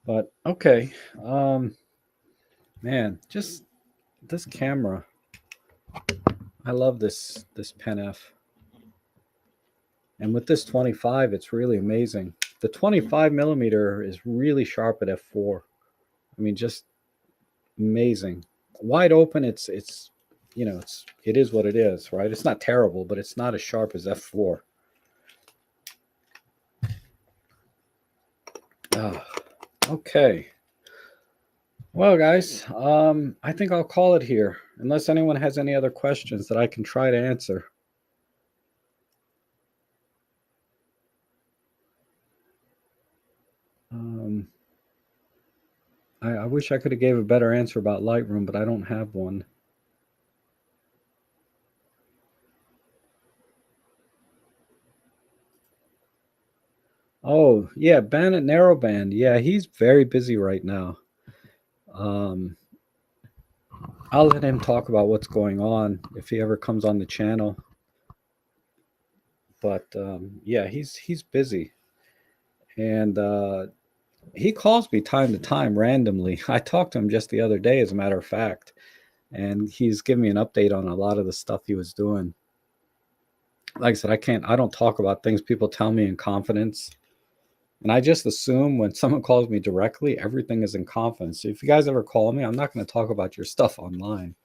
But okay, um, man, just this camera. I love this Pen F, and with this 25, it's really amazing. The 25 millimeter is really sharp at f4. I mean, just amazing. Wide open, it's you know it is what it is, right? It's not terrible, but it's not as sharp as f4. Ah, okay. Well, guys, I think I'll call it here, unless anyone has any other questions that I can try to answer. Um, I wish I could have gave a better answer about Lightroom, but I don't have one. Oh, yeah, Ben at Narrowband. Yeah, he's very busy right now. Um, I'll let him talk about what's going on if he ever comes on the channel. But yeah, he's busy, and he calls me time to time randomly. I talked to him just the other day, as a matter of fact, and he's giving me an update on a lot of the stuff he was doing. Like I said, I don't talk about things people tell me in confidence. And I just assume when someone calls me directly, everything is in confidence. So if you guys ever call me, I'm not going to talk about your stuff online.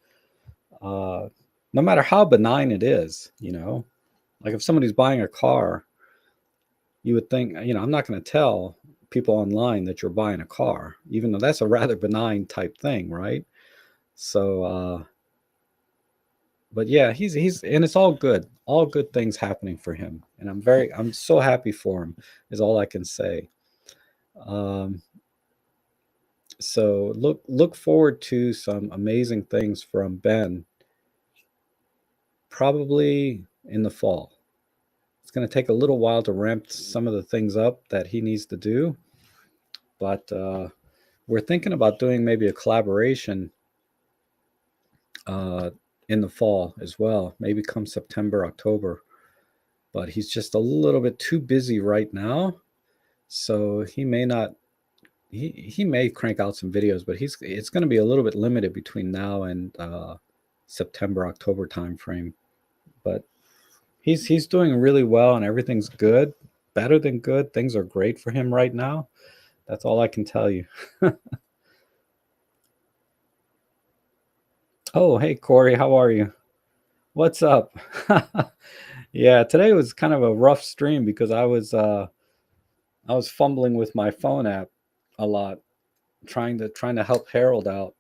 Uh, no matter how benign it is, you know, like if somebody's buying a car, you would think, you know, I'm not going to tell people online that you're buying a car, even though that's a rather benign type thing, right? So, but yeah, and it's all good things happening for him, and I'm so happy for him. Is all I can say. Um, so look forward to some amazing things from Ben, probably in the fall. It's going to take a little while to ramp some of the things up that he needs to do, but we're thinking about doing maybe a collaboration uh, in the fall as well, maybe come September, October. But he's just a little bit too busy right now, so he may not. He may crank out some videos, but it's going to be a little bit limited between now and September, October timeframe. But he's doing really well, and everything's good, better than good. Things are great for him right now. That's all I can tell you. Oh, hey Corey, how are you? What's up? Yeah, today was kind of a rough stream because I was fumbling with my phone app a lot. trying to help Harold out,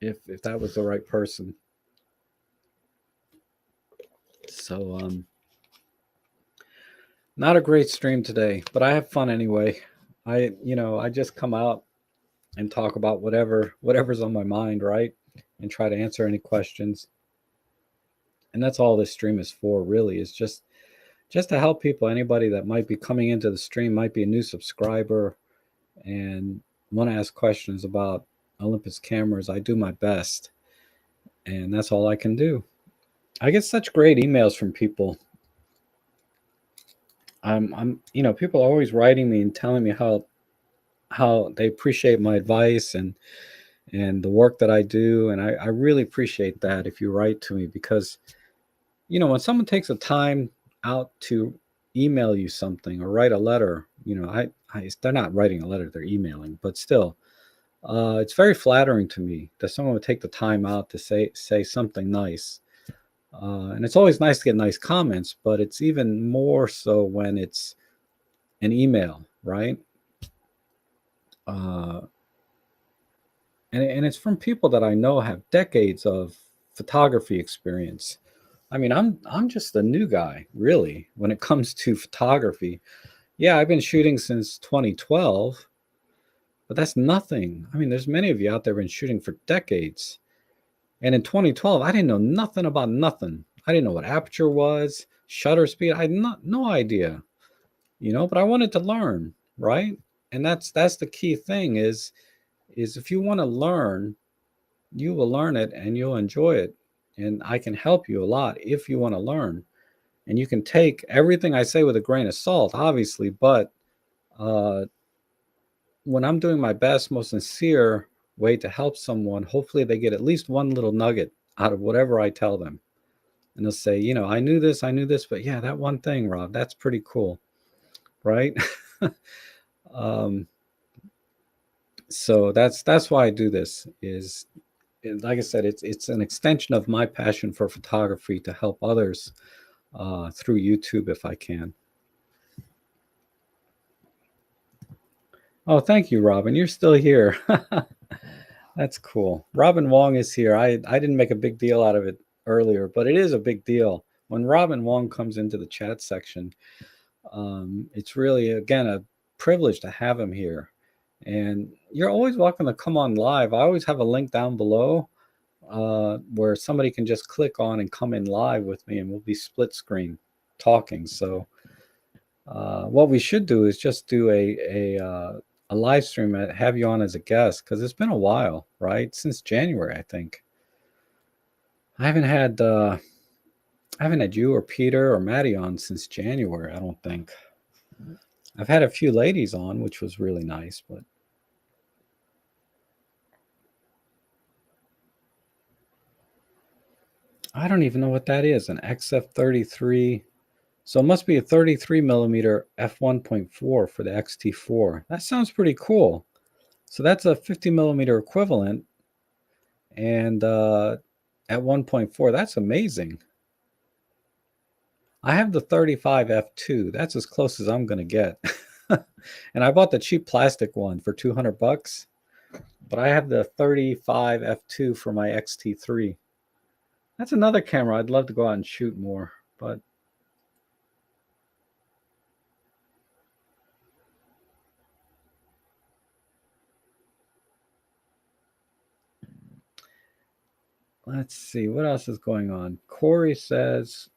if that was the right person. So not a great stream today, but I have fun anyway. I just come out and talk about whatever's on my mind, right? And try to answer any questions. And that's all this stream is for, really, is just to help people. Anybody that might be coming into the stream, might be a new subscriber and want to ask questions about Olympus cameras. I do my best, and that's all I can do. I get such great emails from people. People are always writing me and telling me how they appreciate my advice and the work that I do, and I really appreciate that if you write to me, because when someone takes the time out to email you something or write a letter, they're not writing a letter, they're emailing, but still, it's very flattering to me that someone would take the time out to say something nice. And it's always nice to get nice comments, but it's even more so when it's an email, right? And it's from people that I know have decades of photography experience. I mean, I'm just a new guy, really, when it comes to photography. Yeah, I've been shooting since 2012, but that's nothing. I mean, there's many of you out there been shooting for decades. And in 2012, I didn't know nothing about nothing. I didn't know what aperture was, shutter speed. I had no idea, but I wanted to learn, right? And that's the key thing is if you want to learn, you will learn it and you'll enjoy it. And I can help you a lot if you want to learn. And you can take everything I say with a grain of salt, obviously, but when I'm doing my best, most sincere way to help someone, hopefully they get at least one little nugget out of whatever I tell them. And they'll say, I knew this, but yeah, that one thing, Rob, that's pretty cool, right? So that's why I do this. Is like I said, it's an extension of my passion for photography to help others through YouTube if I can. Oh, thank you, Robin. You're still here. That's cool. Robin Wong is here. I didn't make a big deal out of it earlier, but it is a big deal. When Robin Wong comes into the chat section, it's really, again, a privilege to have him here. And you're always welcome to come on live. I always have a link down below where somebody can just click on and come in live with me, and we'll be split screen talking. So what we should do is just do a live stream and have you on as a guest, because it's been a while, right? Since January, I think. I haven't had you or Peter or Maddie on since January, I don't think. I've had a few ladies on, which was really nice, but I don't even know what that is. An XF33. So it must be a 33 millimeter f1.4 for the XT4. That sounds pretty cool. So that's a 50 millimeter equivalent. And at 1.4, that's amazing. I have the 35 f2. That's as close as I'm going to get. And I bought the cheap plastic one for $200. But I have the 35 f2 for my XT3. That's another camera I'd love to go out and shoot more, but let's see what else is going on. Corey says,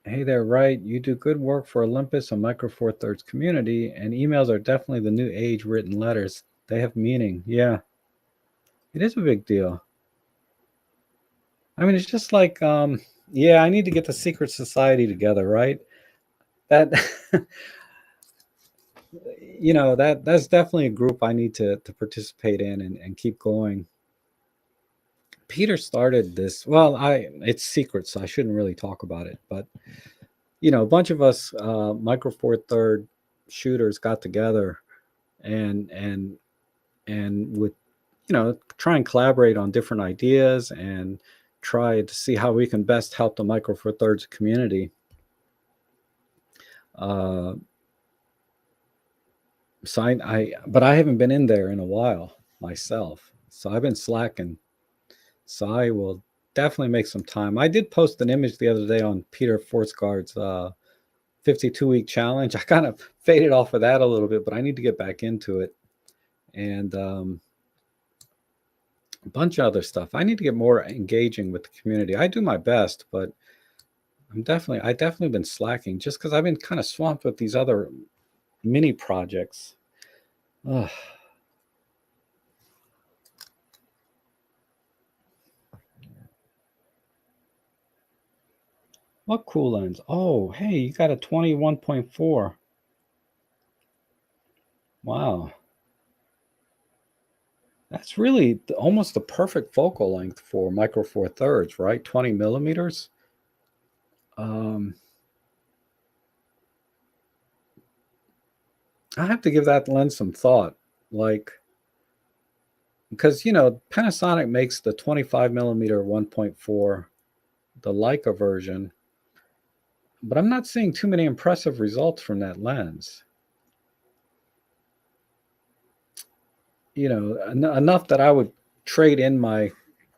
hey there, right? You do good work for Olympus and Micro Four Thirds community, and emails are definitely the new age written letters. They have meaning. Yeah, it is a big deal. I mean, it's just like, yeah, I need to get the secret society together, right? That, that's definitely a group I need to participate in and keep going. Peter started this. Well, it's secret, so I shouldn't really talk about it. But a bunch of us Micro Four Third shooters got together and would try and collaborate on different ideas and try to see how we can best help the Micro Four Thirds community. So but I haven't been in there in a while myself. So I've been slacking. So I will definitely make some time. I did post an image the other day on Peter Forsgaard's 52-week challenge. I kind of faded off of that a little bit, but I need to get back into it. And a bunch of other stuff. I need to get more engaging with the community. I do my best, but I definitely been slacking just because I've been kind of swamped with these other mini projects. Ugh. What cool lens? Oh, hey, you got a 21.4. Wow. That's really almost the perfect focal length for micro four thirds, right? 20 millimeters. Um, I have to give that lens some thought. Like, because, Panasonic makes the 25 millimeter 1.4, the Leica version, but I'm not seeing too many impressive results from that lens. Enough that I would trade in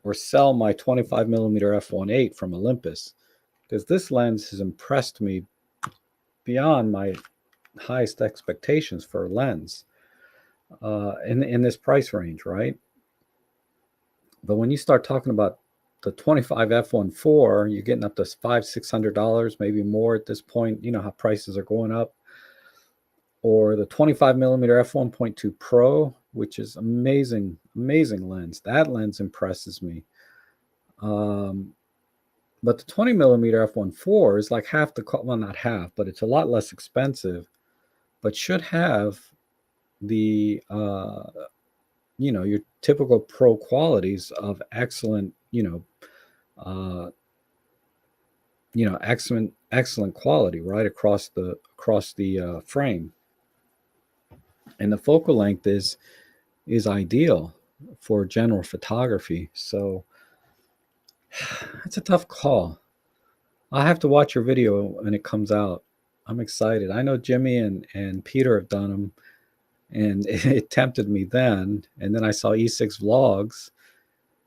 or sell my 25 millimeter f1.8 from Olympus, because this lens has impressed me beyond my highest expectations for a lens in this price range, right? But when you start talking about the 25 f1.4, you're getting up to $500-$600, maybe more at this point. You know how prices are going up. Or the 25 millimeter f1.2 Pro, which is amazing, amazing lens. That lens impresses me. But the 20 millimeter f1.4 is like half the cost. Well, not half, but it's a lot less expensive. But should have the your typical pro qualities of excellent, uh, excellent quality right across the frame, and the focal length is ideal for general photography. So it's a tough call. I'll have to watch your video when it comes out. I'm excited. I know Jimmy and Peter have done them, and it tempted me then. And then I saw E6 Vlogs,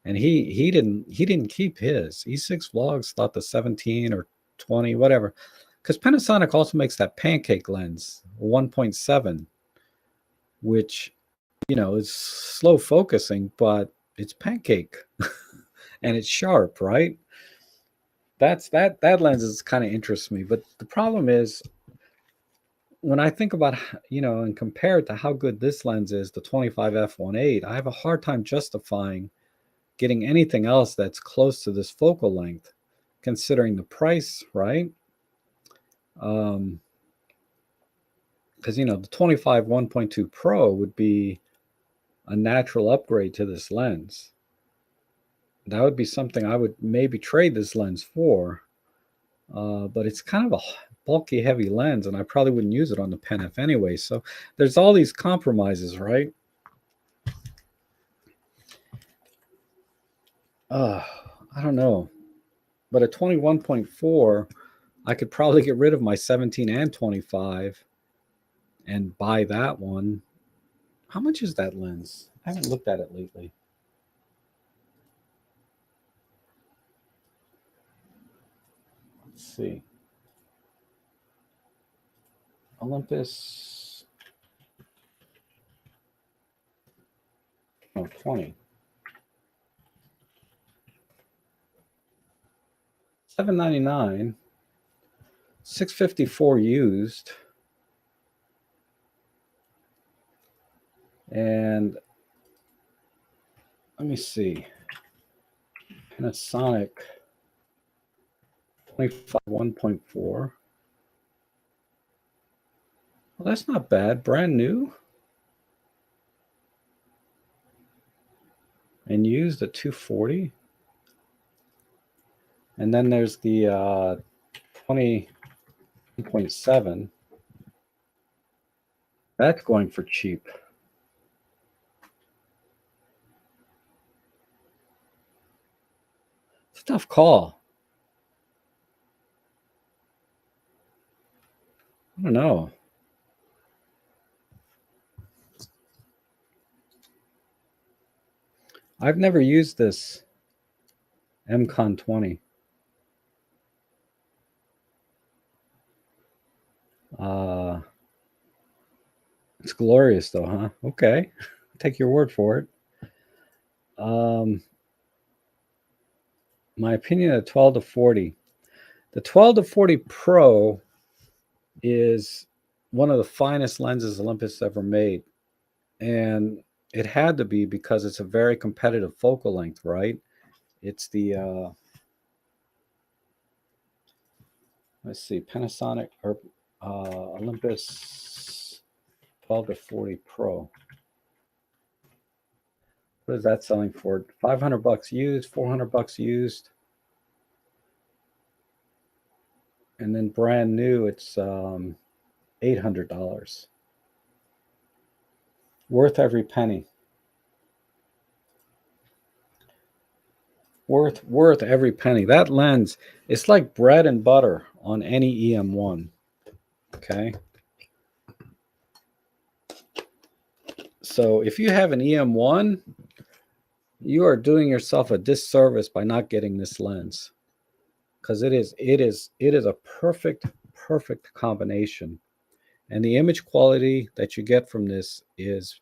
and he didn't keep his. E6 Vlogs thought the 17 or 20, whatever, because Panasonic also makes that pancake lens 1.7, which is slow focusing, but it's pancake and it's sharp, right? That lens is kind of interests me. But the problem is when I think about and compare it to how good this lens is, the 25 f1.8, I have a hard time justifying getting anything else that's close to this focal length, considering the price, right? Um, because the 25 1.2 Pro would be a natural upgrade to this lens. That would be something I would maybe trade this lens for. But it's kind of a bulky, heavy lens, and I probably wouldn't use it on the Pen F anyway. So there's all these compromises, right? Uh, I don't know. But at 21.4, I could probably get rid of my 17 and 25 and buy that one. How much is that lens? I haven't looked at it lately. Let's see. Olympus, 20. 799, 654 used. And let me see. Panasonic 25 1.4. Well, that's not bad. Brand new and used at 240. And then there's the 20.7. That's going for cheap. It's a tough call. I don't know. I've never used this MCon 20. It's glorious though, huh? Okay. Take your word for it. Um, my opinion of 12 to 40. The 12 to 40 Pro is one of the finest lenses Olympus ever made. And it had to be because it's a very competitive focal length, right? It's the let's see, Panasonic or Olympus 12 to 40 Pro. What is that selling for? $500 used, $400 used, and then brand new it's $800. Worth every penny. Worth every penny. That lens, it's like bread and butter on any EM1. Okay. So if you have an EM1, you are doing yourself a disservice by not getting this lens, because it is a perfect combination, and the image quality that you get from this is,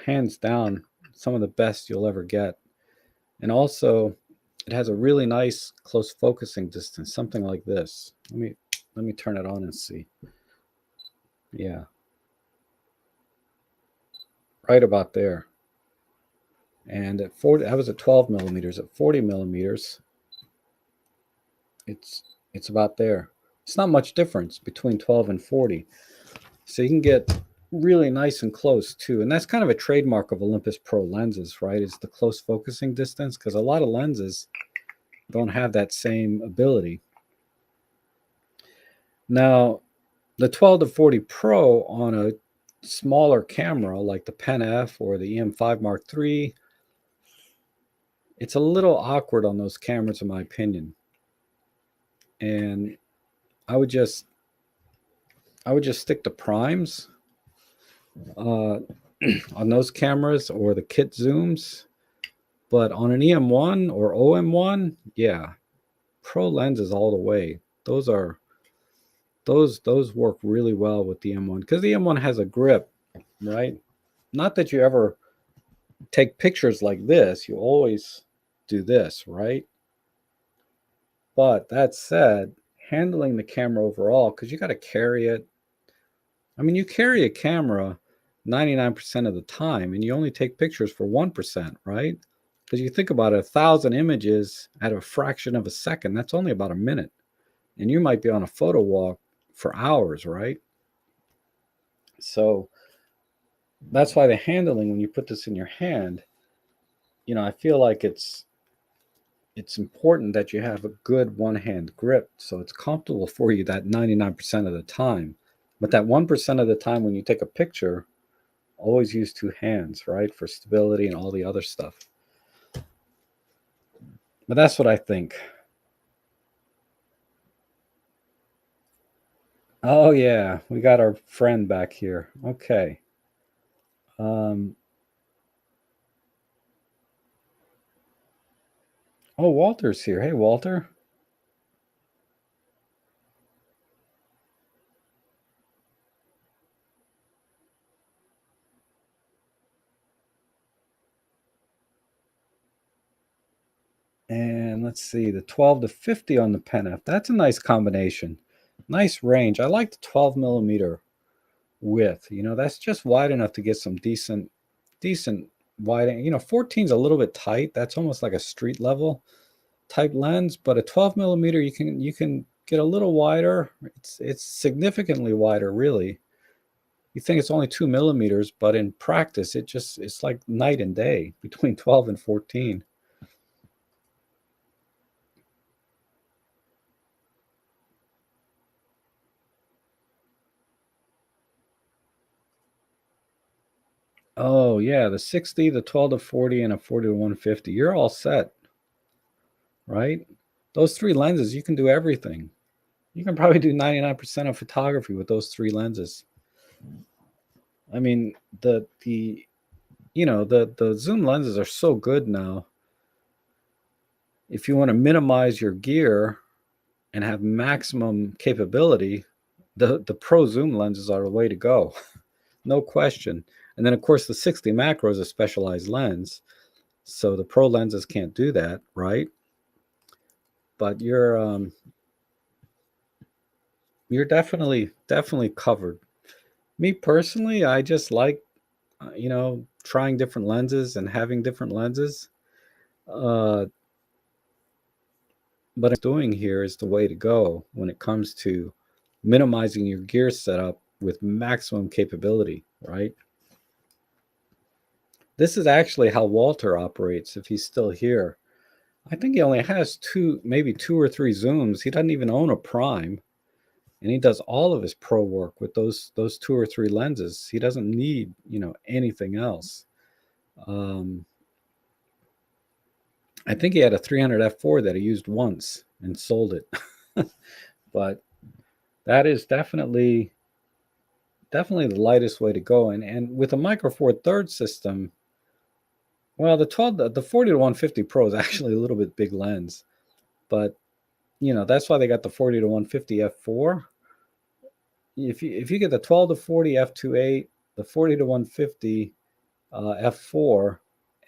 hands down some of the best you'll ever get. And also it has a really nice close focusing distance, something like this. Let me turn it on and see. Yeah, right about there. And at 40, I was at 12 millimeters. At 40 millimeters, it's it's about there. It's not much difference between 12 and 40. So you can get really nice and close too. And that's kind of a trademark of Olympus Pro lenses, right? Is the close focusing distance, because a lot of lenses don't have that same ability. Now, the 12 to 40 Pro on a smaller camera like the Pen F or the EM5 Mark III, it's a little awkward on those cameras in my opinion. And I would just stick to primes uh, on those cameras or the kit zooms. But on an EM1 or OM1, yeah, pro lenses all the way. Those work really well with the M1 because the M1 has a grip, right? Not that you ever take pictures like this, you always do this, right? But that said, handling the camera overall, because you got to carry it. I mean, you carry a camera 99% of the time and you only take pictures for 1%, right? Because you think about it, 1,000 images at a fraction of a second, that's only about a minute. And you might be on a photo walk for hours, right? So that's why the handling, when you put this in your hand, I feel like it's important that you have a good one hand grip so it's comfortable for you that 99% of the time. But that 1% of the time when you take a picture, always use two hands, right? For stability and all the other stuff. But that's what I think. Oh, yeah. We got our friend back here. Okay. Um, oh, Walter's here. Hey, Walter. And let's see, the 12 to 50 on the Pen F. That's a nice combination. Nice range. I like the 12 millimeter width. That's just wide enough to get some decent wide. 14 is a little bit tight. That's almost like a street level type lens, but a 12 millimeter you can get a little wider. It's significantly wider, really. You think it's only 2 millimeters, but in practice, it's like night and day between 12 and 14. Oh yeah, the 60, the 12 to 40, and a 40 to 150. You're all set, right? Those three lenses, you can do everything. You can probably do 99% of photography with those three lenses. I mean, the the zoom lenses are so good now. If you want to minimize your gear and have maximum capability, the pro zoom lenses are the way to go. No question. And then of course the 60 macro is a specialized lens, so the pro lenses can't do that, right? But you're definitely covered. Me personally, I just like trying different lenses and having different lenses. Uh, but doing here is the way to go when it comes to minimizing your gear setup with maximum capability, right? This is actually how Walter operates if he's still here. I think he only has maybe two or three zooms. He doesn't even own a prime, and he does all of his pro work with those two or three lenses. He doesn't need anything else. Um, I think he had a 300 f4 that he used once and sold it, but that is definitely the lightest way to go. And with a Micro Four Thirds system, well, the 40 to 150 Pro is actually a little bit big lens, but that's why they got the 40 to 150 f4. If you get the 12 to 40 f2.8, the 40 to 150 f4,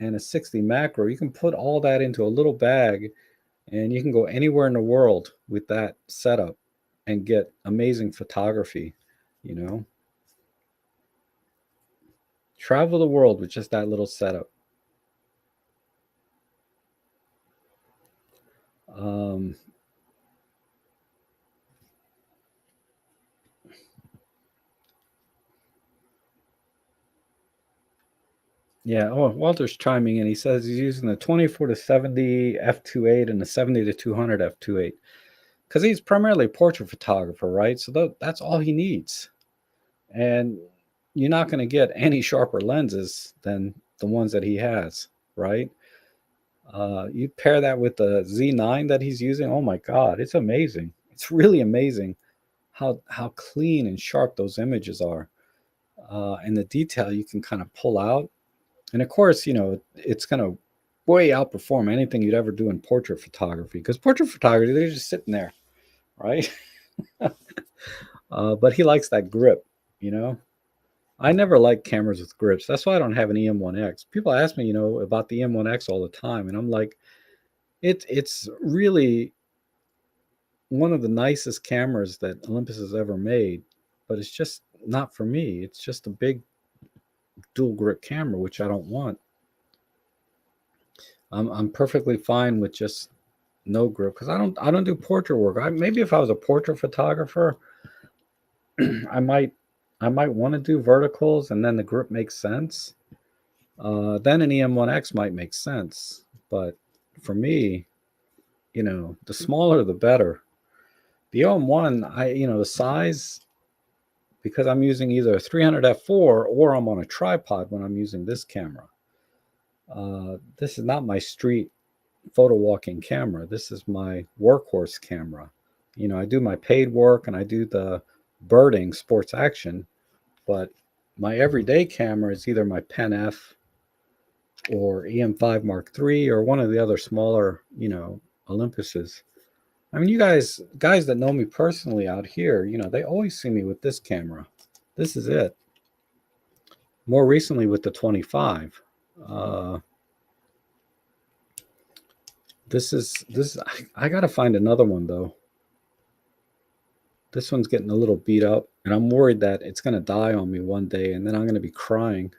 and a 60 macro, you can put all that into a little bag, and you can go anywhere in the world with that setup and get amazing photography. You know, travel the world with just that little setup. Um, Yeah, oh, Walter's chiming in. He says he's using the 24 to 70 f2.8 and the 70 to 200 f2.8 because he's primarily a portrait photographer, right? So that's all he needs. And you're not going to get any sharper lenses than the ones that he has, right? You pair that with the Z9 that he's using. Oh my God, it's amazing. It's really amazing how clean and sharp those images are, and the detail you can kind of pull out. And of course, it's going to way outperform anything you'd ever do in portrait photography, because portrait photography, they're just sitting there, right? But he likes that grip, you know. I never liked cameras with grips. That's why I don't have an EM1X. People ask me, about the EM1X all the time, and I'm like, it's really one of the nicest cameras that Olympus has ever made, but it's just not for me. It's just a big dual grip camera, which I don't want. I'm perfectly fine with just no grip because I don't do portrait work. Maybe if I was a portrait photographer, I might want to do verticals, and then the grip makes sense. Then an EM1X might make sense, but for me, the smaller the better. The OM1, the size, because I'm using either a 300 f4 or I'm on a tripod when I'm using this camera. This is not my street photo walking camera. This is my workhorse camera. I do my paid work and I do the birding sports action, but my everyday camera is either my Pen F or EM5 Mark III or one of the other smaller, Olympuses. I mean, you guys that know me personally out here, they always see me with this camera. This is it. More recently with the 25. This. I gotta find another one though. This one's getting a little beat up, and I'm worried that it's gonna die on me one day, and then I'm gonna be crying.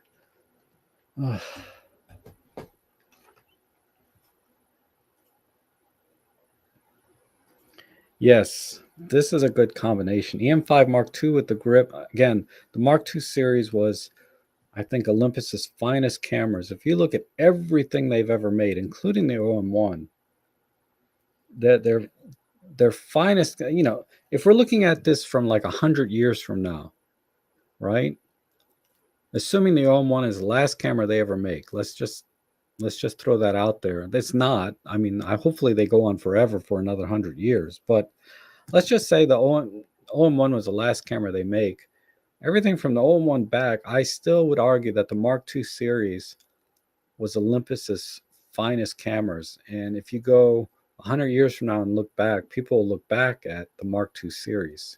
Yes, this is a good combination. EM5 Mark II with the grip. Again, the Mark II series was, I think, Olympus's finest cameras. If you look at everything they've ever made, including the OM1, their finest. If we're looking at this from like 100 years from now, right? Assuming the OM1 is the last camera they ever make, let's just throw that out there. It's not. I mean, hopefully they go on forever for another 100 years, but let's just say the OM1 was the last camera they make, everything from the old one back, I still would argue that the Mark II series was Olympus's finest cameras. And if you go 100 years from now and look back, people will look back at the Mark II series.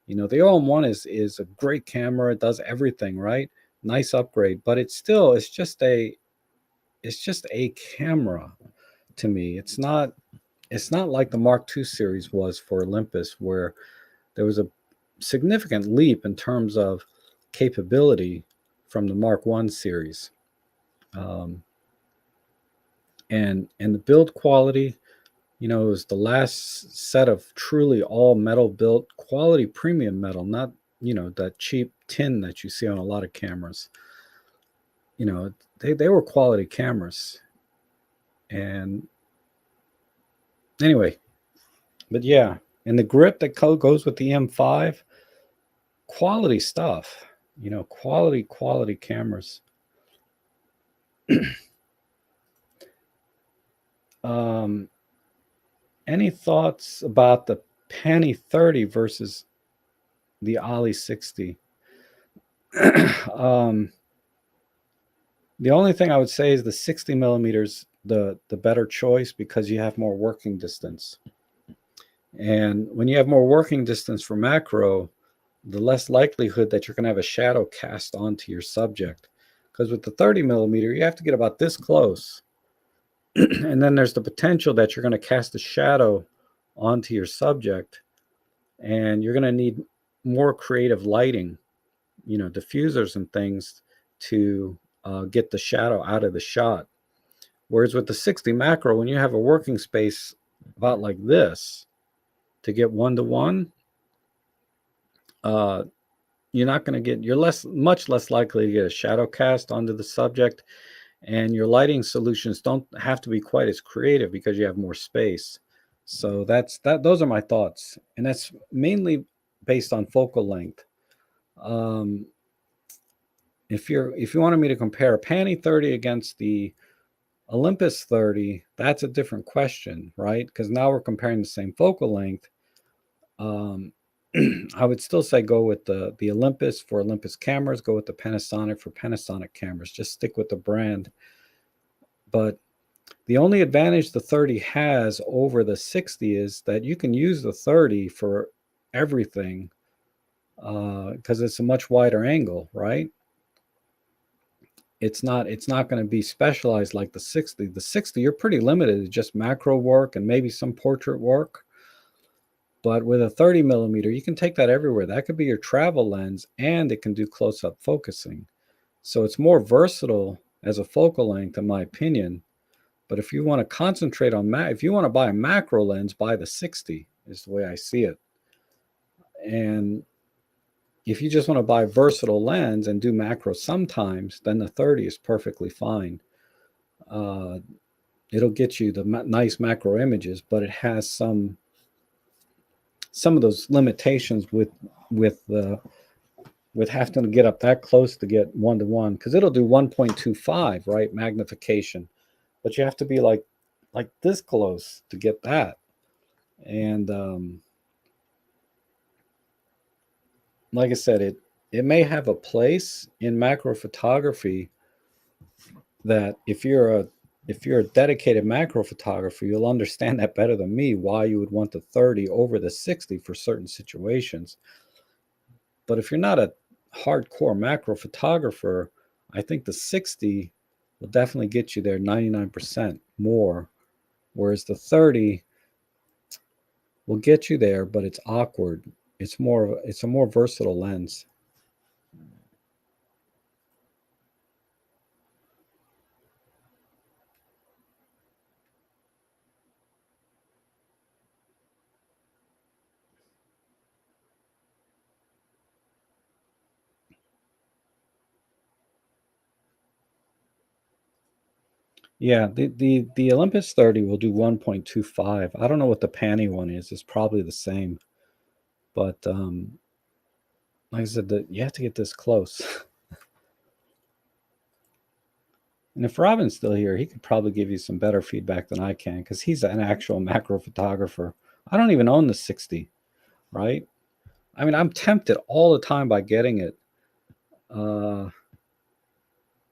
You know, the all-in-one is a great camera. It does everything, right? Nice upgrade, but it's just a camera to me. It's not like the Mark II series was for Olympus, where there was a significant leap in terms of capability from the Mark I series. Um, and the build quality, you know, it was the last set of truly all metal built quality premium metal, not, you know, that cheap tin that you see on a lot of cameras. You know, they were quality cameras. And anyway, but yeah, and the grip that goes with the M5, quality stuff, you know, quality cameras. um, any thoughts about the Penny 30 versus the Ollie 60? um, the only thing I would say is the 60 millimeters, the better choice, because you have more working distance. And when you have more working distance for macro, the less likelihood that you're going to have a shadow cast onto your subject. Because with the 30 millimeter, you have to get about this close. And then there's the potential that you're going to cast a shadow onto your subject, and you're going to need more creative lighting, you know, diffusers and things to get the shadow out of the shot. Whereas with the 60 macro, when you have a working space about like this to get 1-to-1, you're not going to get, you're much less likely to get a shadow cast onto the subject, and your lighting solutions don't have to be quite as creative because you have more space. So those are my thoughts, and that's mainly based on focal length. Um, if you wanted me to compare a Panny 30 against the Olympus 30, that's a different question, right? Because now we're comparing the same focal length. I would still say go with the Olympus for Olympus cameras, go with the Panasonic for Panasonic cameras. Just stick with the brand. But the only advantage the 30 has over the 60 is that you can use the 30 for everything, because it's a much wider angle, right? It's not going to be specialized like the 60. The 60, you're pretty limited to just macro work and maybe some portrait work. But with a 30 millimeter, you can take that everywhere. That could be your travel lens, and it can do close-up focusing. So it's more versatile as a focal length, in my opinion. But if you want to concentrate on if you want to buy a macro lens, buy the 60 is the way I see it. And if you just want to buy a versatile lens and do macro sometimes, then the 30 is perfectly fine. It'll get you the nice macro images, but it has some of those limitations with having to get up that close to get 1-to-1, because it'll do 1.25, right, magnification, but you have to be like this close to get that. And like I said, it may have a place in macro photography, that if you're a dedicated macro photographer, you'll understand that better than me, why you would want the 30 over the 60 for certain situations. But if you're not a hardcore macro photographer, I think the 60 will definitely get you there 99% more, whereas the 30 will get you there, but it's awkward. It's a more versatile lens. Yeah, the Olympus 30 will do 1.25. I don't know what the Panny one is. It's probably the same. But like I said, you have to get this close. And if Robin's still here, he could probably give you some better feedback than I can, because he's an actual macro photographer. I don't even own the 60, right? I mean, I'm tempted all the time by getting it. Uh,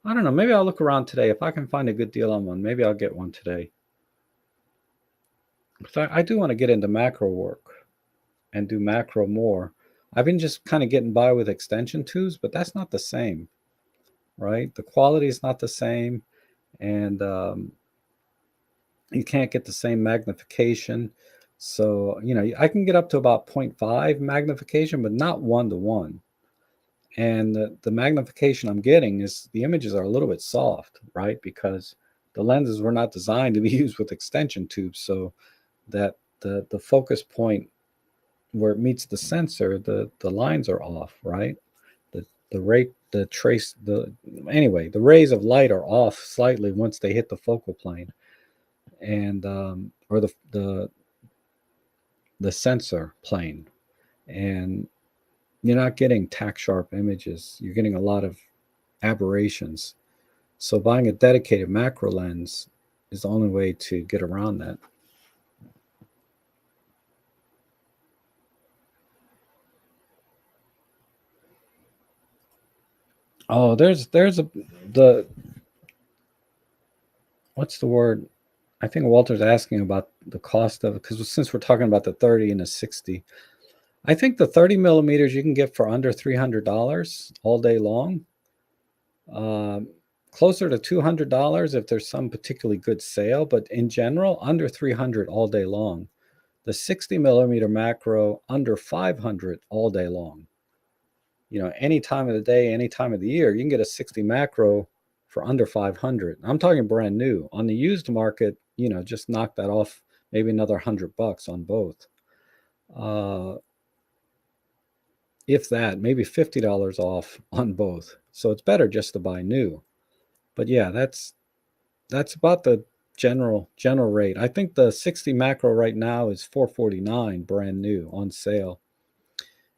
I don't know. Maybe I'll look around today. If I can find a good deal on one, maybe I'll get one today. Because I do want to get into macro work and do macro more. I've been just kind of getting by with extension tubes, but that's not the same, right? The quality is not the same, and you can't get the same magnification. So, I can get up to about 0.5 magnification, but not 1 to 1. And the magnification I'm getting is the images are a little bit soft, right? Because the lenses were not designed to be used with extension tubes. So that the focus point where it meets the sensor, the lines are off, right? The rate, the trace, the rays of light are off slightly once they hit the focal plane, and or the sensor plane, and you're not getting tack sharp images. You're getting a lot of aberrations. So buying a dedicated macro lens is the only way to get around that. Oh, there's the what's the word? I think Walter's asking about the cost of it, because since we're talking about the 30 and the 60, I think the 30 millimeters you can get for under $300 all day long. Um, Closer to $200 if there's some particularly good sale, but in general, under 300 all day long. The 60 millimeter macro under 500 all day long. Any time of the day, any time of the year, you can get a 60 macro for under 500. I'm talking brand new. On the used market, just knock that off, maybe another $100 on both. Uh, if that, maybe $50 off on both. So it's better just to buy new. But yeah, that's about the general rate. I think the 60 macro right now is $449 brand new on sale,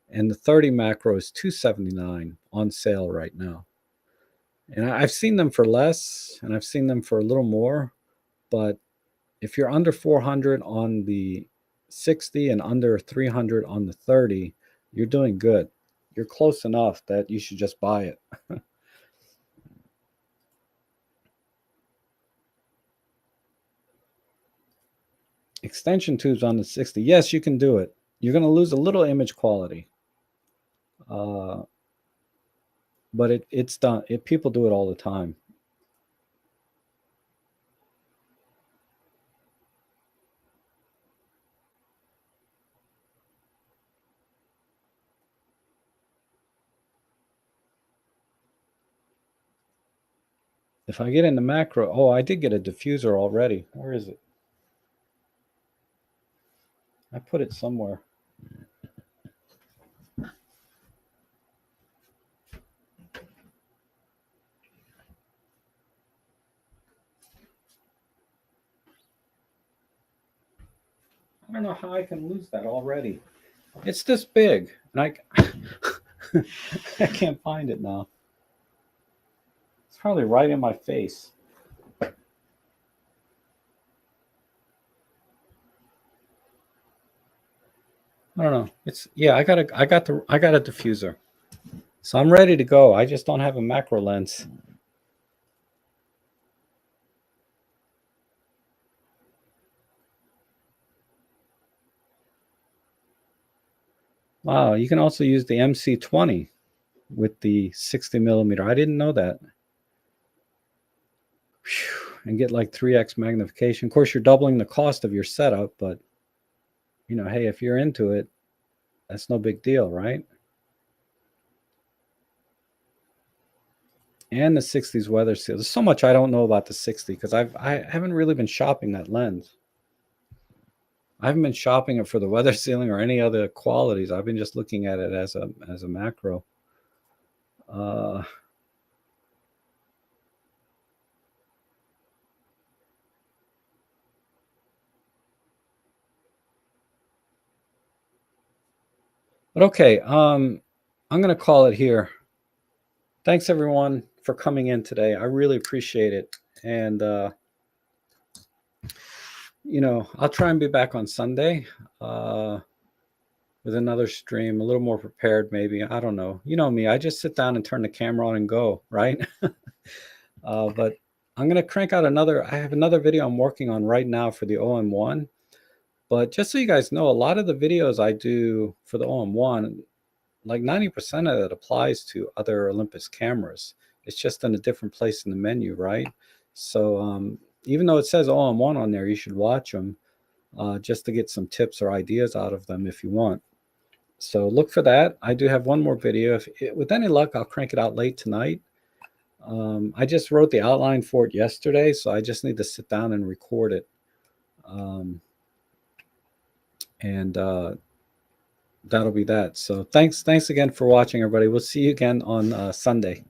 and the 30 macro is $279 on sale right now. And I've seen them for less, and I've seen them for a little more. But if you're under 400 on the 60 and under 300 on the 30, you're doing good. You're close enough that you should just buy it. Extension tubes on the 60. Yes, you can do it. You're going to lose a little image quality. Uh, but it's done. People do it all the time. If I get into macro, oh, I did get a diffuser already. Where is it? I put it somewhere. I don't know how I can lose that already. It's this big, and I can't find it now. It's probably right in my face. I don't know. I got a diffuser. So I'm ready to go. I just don't have a macro lens. Wow, you can also use the MC20 with the 60 millimeter. I didn't know that. Whew, and get like 3x magnification. Of course, you're doubling the cost of your setup, but hey, if you're into it, that's no big deal, right? And the 60's weather seal. There's so much I don't know about the 60 because I haven't really been shopping that lens. I haven't been shopping it for the weather sealing or any other qualities. I've been just looking at it as a macro. Uh, but okay, I'm gonna call it here. Thanks everyone for coming in today. I really appreciate it, and I'll try and be back on Sunday. Uh, with another stream, a little more prepared maybe. I don't know. You know me, I just sit down and turn the camera on and go, right? But I'm going to crank out another. I have another video I'm working on right now for the OM1. But just so you guys know, a lot of the videos I do for the OM1, like 90% of it applies to other Olympus cameras. It's just in a different place in the menu, right? So even though it says OM1 on there, you should watch them just to get some tips or ideas out of them if you want. So look for that. I do have one more video. With any luck, I'll crank it out late tonight. I just wrote the outline for it yesterday, so I just need to sit down and record it. And that'll be that. So thanks again for watching, everybody. We'll see you again on Sunday.